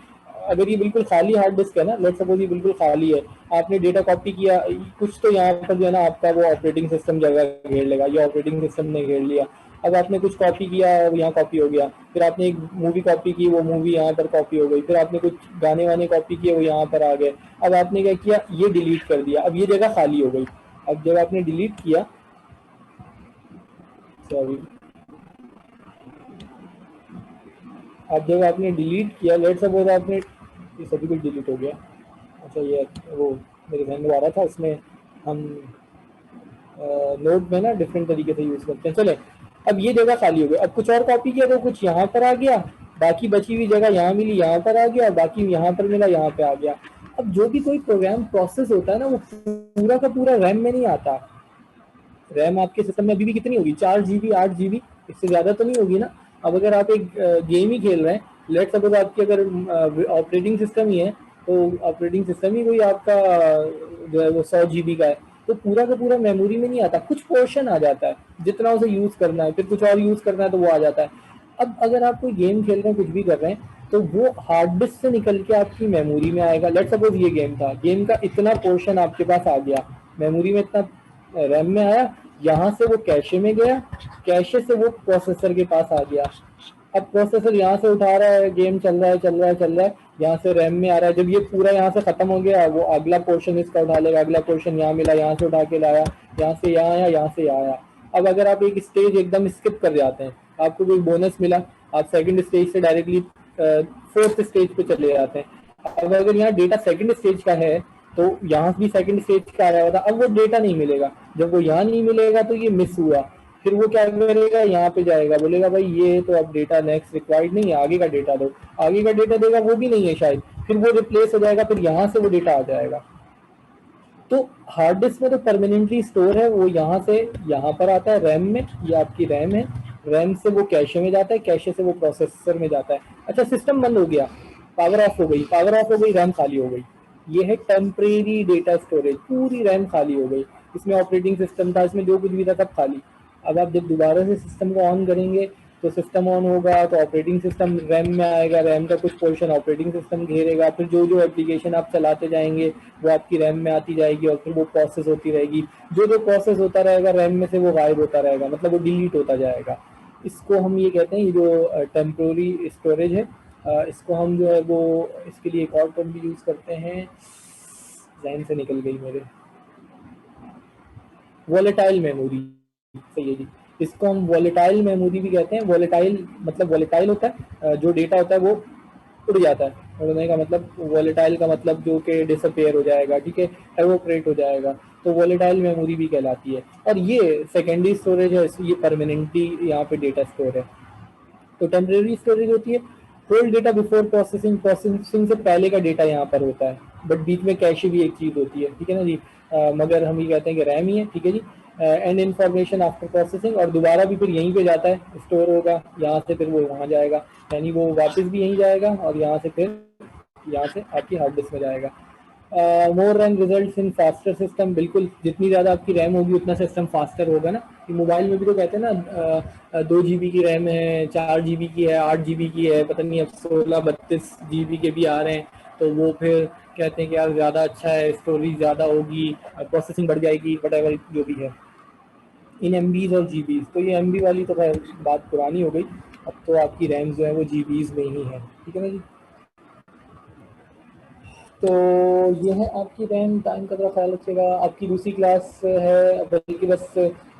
अगर ये बिल्कुल खाली हार्ड डिस्क है ना, लेट सपोज ये बिल्कुल खाली है, आपने डेटा कॉपी किया कुछ, तो यहाँ पर जो है ना आपका वो ऑपरेटिंग सिस्टम जगह घेर लेगा, ये ऑपरेटिंग सिस्टम ने घेर लिया। अब आपने कुछ कॉपी किया, यहाँ कॉपी हो गया, फिर आपने एक मूवी कॉपी की, वो मूवी यहाँ पर कॉपी हो गई, फिर आपने कुछ गाने वाने कॉपी किए, वो यहाँ पर आ गए। अब आपने क्या किया, ये डिलीट कर दिया, अब ये जगह खाली हो गई। अब जब आपने डिलीट किया, सॉरी, अब जब आपने डिलीट किया, लेट सपोज आपने, ये सभी कुछ डिलीट हो गया। अच्छा ये वो मेरे ध्यान में आ रहा था, उसमें हम नोट में ना डिफरेंट तरीके से यूज़ करते हैं। चले, अब ये जगह खाली हो गई, अब कुछ और कॉपी किया तो कुछ यहाँ पर आ गया, बाकी बची हुई जगह यहाँ मिली, यहाँ पर आ गया, बाकी यहाँ पर मिला, यहाँ पे आ गया। अब जो भी कोई प्रोग्राम प्रोसेस होता है ना, वो पूरा का पूरा रैम में नहीं आता। रैम आपके सिस्टम में अभी भी कितनी होगी, 4 GB 8 GB, इससे ज़्यादा तो नहीं होगी ना। अब अगर आप एक गेम ही खेल रहे हैं, लेट सपोज आपकी अगर ऑपरेटिंग सिस्टम ही है, तो ऑपरेटिंग सिस्टम ही कोई आपका जो है वो 100 GB का है, तो पूरा का पूरा मेमोरी में नहीं आता, कुछ पोर्शन आ जाता है, जितना उसे यूज़ करना है, फिर कुछ और यूज़ करना है तो वो आ जाता है। अब अगर आप कोई गेम खेल रहे हैं, कुछ भी कर रहे हैं, तो वो हार्ड डिस्क से निकल के आपकी मेमोरी में आएगा। लेट सपोज ये गेम था, गेम का इतना पोर्शन आपके पास आ गया, मेमोरी में इतना रैम में आया, यहाँ से वो कैशे में गया, कैशे से वो प्रोसेसर के पास आ गया। अब प्रोसेसर यहाँ से उठा रहा है, गेम चल रहा है चल रहा है चल रहा है, यहाँ से रैम में आ रहा है। जब ये पूरा यहाँ से खत्म हो गया, वो अगला पोर्शन इसका उठा लेगा, अगला पोर्शन यहाँ मिला, यहाँ से उठा के लाया, यहाँ से यहाँ आया, यहाँ से यहाँ आया। अब अगर आप एक स्टेज एकदम स्किप कर जाते हैं, आपको कोई बोनस मिला, आप सेकंड स्टेज से डायरेक्टली फोर्थ स्टेज पे चले जाते हैं। अब अगर यहाँ डेटा सेकंड स्टेज का है, तो यहाँ भी सेकंड स्टेज का आया हुआ था, अब वो डेटा नहीं मिलेगा। जब वो यहाँ नहीं मिलेगा तो ये मिस हुआ, फिर वो क्या करेगा, यहाँ पे जाएगा, बोलेगा भाई ये तो अब डेटा नेक्स्ट रिक्वायर्ड नहीं है, आगे का डेटा दो। आगे का डेटा देगा, वो भी नहीं है शायद, फिर वो रिप्लेस हो जाएगा, फिर यहाँ से वो डेटा आ जाएगा। तो हार्ड डिस्क में तो परमानेंटली स्टोर है, वो यहाँ से यहाँ पर आता है रैम में, ये आपकी रैम है, रैम से वो कैशे में जाता है, कैशे से वो प्रोसेसर में जाता है। अच्छा सिस्टम बंद हो गया, पावर ऑफ हो गई, पावर ऑफ हो गई, रैम खाली हो गई, ये है टेम्परेरी डेटा स्टोरेज, पूरी रैम खाली हो गई। इसमें ऑपरेटिंग सिस्टम था, इसमें जो कुछ भी था सब खाली। अब आप जब दोबारा से सिस्टम को ऑन करेंगे, तो सिस्टम ऑन होगा तो ऑपरेटिंग सिस्टम रैम में आएगा, रैम का कुछ पोर्शन ऑपरेटिंग सिस्टम घेरेगा, फिर जो जो एप्लीकेशन आप चलाते जाएंगे वो आपकी रैम में आती जाएगी, और फिर वो प्रोसेस होती रहेगी। जो जो प्रोसेस होता रहेगा रैम में से वो गायब होता रहेगा, मतलब वो डिलीट होता जाएगा। इसको हम ये कहते हैं, ये जो टेम्पोररी स्टोरेज है, इसको हम जो है वो इसके लिए एक और टर्म भी यूज़ करते हैं, जहन से निकल गई मेरे, वॉलेटाइल मेमोरी। सही है जी, इसको हम वॉलेटाइल मेमोरी भी कहते हैं। वॉलेटाइल मतलब वॉलेटाइल होता है, जो डेटा होता है वो उड़ जाता है, उड़ने का मतलब, वॉलेटाइल का मतलब जो कि डिसअपेयर हो जाएगा, ठीक है, एवोपरेट हो जाएगा, तो वॉलेटाइल मेमोरी भी कहलाती है। और ये सेकेंडरी स्टोरेज है, ये परमानेंटली यहाँ पे डेटा स्टोर है। तो टेम्परेरी स्टोरेज होती है hold data before processing, processing से पहले का डेटा यहाँ पर होता है, बट बीच में कैशे भी एक चीज़ होती है, ठीक है ना जी। मगर हम ये कहते हैं कि रैम ही है, ठीक है जी। एंड इन्फॉर्मेशन आफ्टर प्रोसेसिंग, और दोबारा भी फिर यहीं पे जाता है, स्टोर होगा, यहाँ से फिर वो वहाँ जाएगा, यानी वो वापस भी यहीं जाएगा, और यहाँ से फिर यहाँ से आपकी हार्ड डिस्क में जाएगा। More RAM result in faster system, बिल्कुल जितनी ज़्यादा आपकी रैम होगी उतना सिस्टम फास्टर होगा ना। कि मोबाइल में भी तो कहते हैं ना 2 GB की रैम है, 4 GB की है, 8 GB की है, पता नहीं अब 16-32 GB के भी आ रहे हैं, तो वो फिर कहते हैं कि यार ज़्यादा अच्छा है, स्टोरेज ज़्यादा होगी, प्रोसेसिंग बढ़ जाएगी, वट जो भी है इन MBs और GBs। तो ये MB वाली तो खैर बात पुरानी हो गई, अब तो आपकी रैम जो है वो GBs में ही है, ठीक है ना जी। तो ये है आपकी रैम। टाइम का थोड़ा ख्याल रखिएगा, आपकी दूसरी क्लास है, बल्कि बस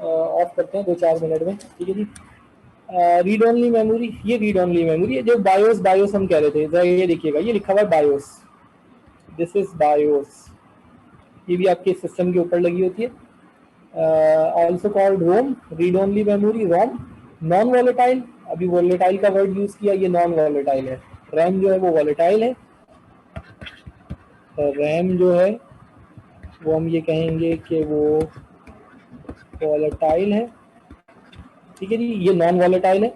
ऑफ करते हैं 2-4 मिनट में, ठीक है जी। रीड ओनली मेमोरी, ये रीड ओनली मेमोरी है। जो बायोस बायोस हम कह रहे थे, जरा ये देखिएगा, ये लिखा हुआ है बायोस, दिस इज बायोस, ये भी आपके सिस्टम के ऊपर लगी होती है। ऑल्सो कॉल्ड रोम, रीड ओनली मेमोरी, रोम। नॉन वॉलेटाइल, अभी वॉलेटाइल का वर्ड यूज किया, ये नॉन वॉलेटाइल है। रैम जो है वो वॉलेटाइल है, रैम जो है वो हम ये कहेंगे कि वो वॉलेटाइल है, ठीक है जी। ये नॉन वॉलेटाइल है।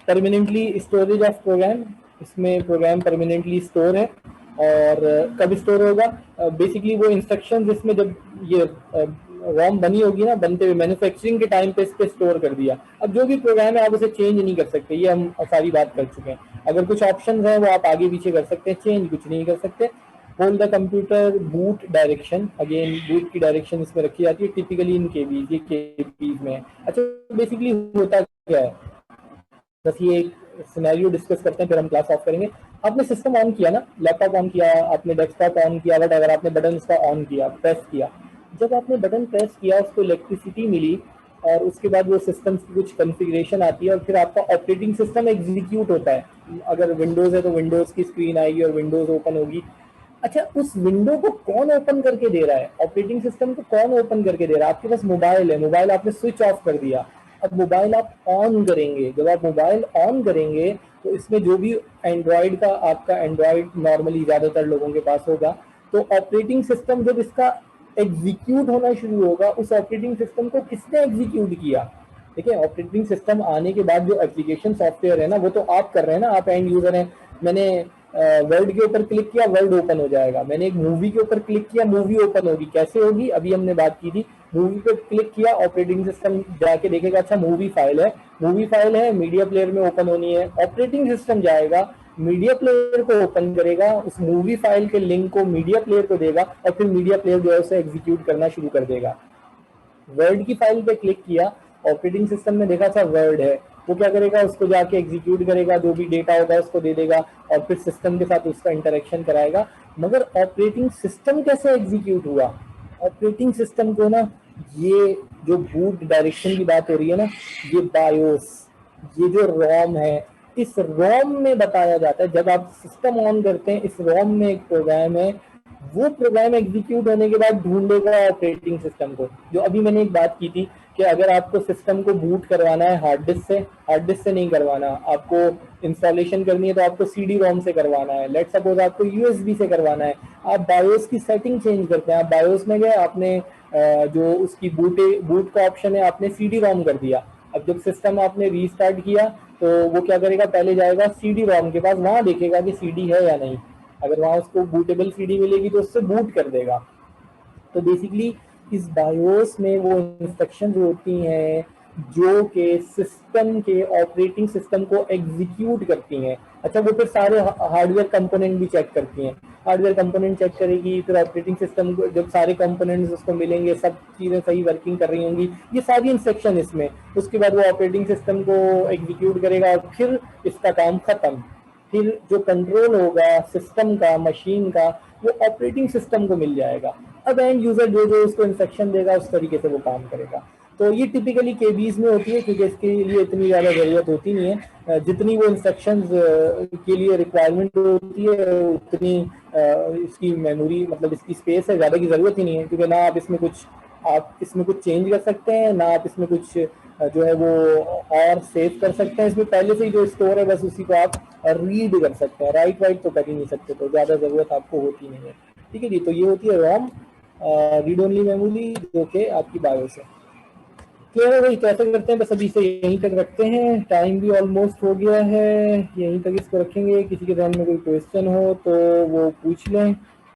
परमानेंटली स्टोरेज ऑफ प्रोग्राम, इसमें प्रोग्राम परमानेंटली स्टोर है। और कब स्टोर होगा, बेसिकली वो इंस्ट्रक्शन जिसमें जब ये रॉम बनी होगी ना, बनते हुए मैन्युफैक्चरिंग के टाइम पे इस पे स्टोर कर दिया। अब जो भी प्रोग्राम है आप उसे चेंज नहीं कर सकते, ये हम सारी बात कर चुके हैं। अगर कुछ ऑप्शंस हैं वो आप आगे पीछे कर सकते हैं, चेंज कुछ नहीं कर सकते। Hold the computer boot direction, again boot की डायरेक्शन इसमें रखी जाती है, टिपिकली इन केबीज, ये केबीज में है। अच्छा बेसिकली होता क्या है, बस ये एक सिनेरियो डिस्कस करते हैं, फिर हम क्लास ऑफ करेंगे। आपने सिस्टम ऑन किया ना, लैपटॉप ऑन किया, आपने डेस्कटॉप ऑन किया, बट अगर आपने बटन उसका ऑन किया, प्रेस किया, जब आपने बटन प्रेस किया उसको इलेक्ट्रिसिटी मिली, और उसके बाद वो सिस्टम की कुछ कॉन्फ़िगरेशन आती है, और फिर आपका ऑपरेटिंग सिस्टम एग्जीक्यूट होता है। अगर विंडोज़ है तो विंडोज़ की स्क्रीन आएगी और विंडोज़ ओपन होगी। अच्छा उस विंडो को कौन ओपन करके दे रहा है, ऑपरेटिंग सिस्टम को कौन ओपन करके दे रहा है? आपके पास मोबाइल है, मोबाइल आपने स्विच ऑफ कर दिया, अब मोबाइल आप ऑन करेंगे। जब आप मोबाइल ऑन करेंगे तो इसमें जो भी एंड्रॉयड का, आपका एंड्रॉयड नॉर्मली ज़्यादातर लोगों के पास होगा, तो ऑपरेटिंग सिस्टम जब इसका एग्जीक्यूट होना शुरू होगा, उस ऑपरेटिंग सिस्टम को किसने एग्जीक्यूट किया? ठीक है, ऑपरेटिंग सिस्टम आने के बाद जो एप्लीकेशन सॉफ्टवेयर है ना, वो तो आप कर रहे हैं ना, आप एंड यूजर हैं। मैंने वर्ड के ऊपर क्लिक किया, वर्ड ओपन हो जाएगा। मैंने एक मूवी के ऊपर क्लिक किया, मूवी ओपन होगी। कैसे होगी, अभी हमने बात की थी। मूवी पे क्लिक किया, ऑपरेटिंग सिस्टम जाके देखेगा अच्छा मूवी फाइल है, मूवी फाइल है, मीडिया प्लेयर में ओपन होनी है। ऑपरेटिंग सिस्टम जाएगा, मीडिया प्लेयर को ओपन करेगा, उस मूवी फाइल के लिंक को मीडिया प्लेयर को देगा, और फिर मीडिया प्लेयर जो है उसे एग्जीक्यूट करना शुरू कर देगा। वर्ड की फाइल पे क्लिक किया, ऑपरेटिंग सिस्टम ने देखा था वर्ड है, वो क्या करेगा, उसको जाके एग्जीक्यूट करेगा, जो भी डेटा होगा उसको दे देगा, और फिर सिस्टम के साथ उसका इंटरेक्शन कराएगा। मगर ऑपरेटिंग सिस्टम कैसे एग्जीक्यूट हुआ? ऑपरेटिंग सिस्टम को ना, ये जो बूट डायरेक्शन की बात हो रही है ना, ये बायोस, ये जो रोम है, इस रोम में बताया जाता है। जब आप सिस्टम ऑन करते हैं, इस रोम में एक प्रोग्राम है, वो प्रोग्राम एग्जीक्यूट होने के बाद ढूंढेगा ऑपरेटिंग सिस्टम को। जो अभी मैंने एक बात की थी कि अगर आपको सिस्टम को बूट करवाना है हार्ड डिस्क से नहीं करवाना, आपको इंस्टॉलेशन करनी है तो आपको CD रोम से करवाना है, लेट सपोज आपको USB से करवाना है, आप बायोस की सेटिंग चेंज करते हैं। आप बायोस में गए, आपने जो उसकी बूट का ऑप्शन है आपने CD रोम कर दिया। अब जब सिस्टम आपने रीस्टार्ट किया तो वो क्या करेगा, पहले जाएगा CD रोम के पास, वहां देखेगा कि CD है या नहीं। अगर वहां उसको बूटेबल CD मिलेगी तो उससे बूट कर देगा। तो बेसिकली इस बायोस में वो इंस्ट्रक्शन होती हैं जो कि सिस्टम के, ऑपरेटिंग सिस्टम को एग्जीक्यूट करती हैं। अच्छा वो फिर सारे हार्डवेयर कंपोनेंट भी चेक करती हैं, हार्डवेयर कंपोनेंट चेक करेगी, फिर ऑपरेटिंग सिस्टम को जब सारे कंपोनेंट्स उसको मिलेंगे, सब चीज़ें सही वर्किंग कर रही होंगी, ये सारी इंस्ट्रक्शन इसमें, उसके बाद वो ऑपरेटिंग सिस्टम को एग्जीक्यूट करेगा, और फिर इसका काम खत्म। फिर जो कंट्रोल होगा सिस्टम का, मशीन का, वो ऑपरेटिंग सिस्टम को मिल जाएगा। अब एंड यूजर जो जो उसको इंस्ट्रक्शन देगा उस तरीके से वो काम करेगा। तो ये टिपिकली केबीज में होती है, क्योंकि इसके लिए इतनी ज़्यादा ज़रूरत होती नहीं है। जितनी वो इंस्ट्रक्शंस के लिए रिक्वायरमेंट होती है उतनी इसकी मेमोरी, मतलब इसकी स्पेस है, ज़्यादा की ज़रूरत ही नहीं है, क्योंकि ना आप इसमें कुछ चेंज कर सकते हैं, ना आप इसमें कुछ जो है वो और सेव कर सकते हैं। इसमें पहले से ही जो स्टोर है बस उसी को आप रीड कर सकते हैं, राइट वाइट तो कर ही नहीं सकते, तो ज़्यादा ज़रूरत आपको होती नहीं है। ठीक है जी, तो ये होती है रोम, रीड ओनली मेमोरी, जो कि आपकी बायोस है। क्लियर है भाई, कैसे करते हैं? बस अभी से यहीं तक रखते हैं, टाइम भी ऑलमोस्ट हो गया है, यहीं तक इसको रखेंगे। किसी के ध्यान में कोई क्वेश्चन हो तो वो पूछ लें।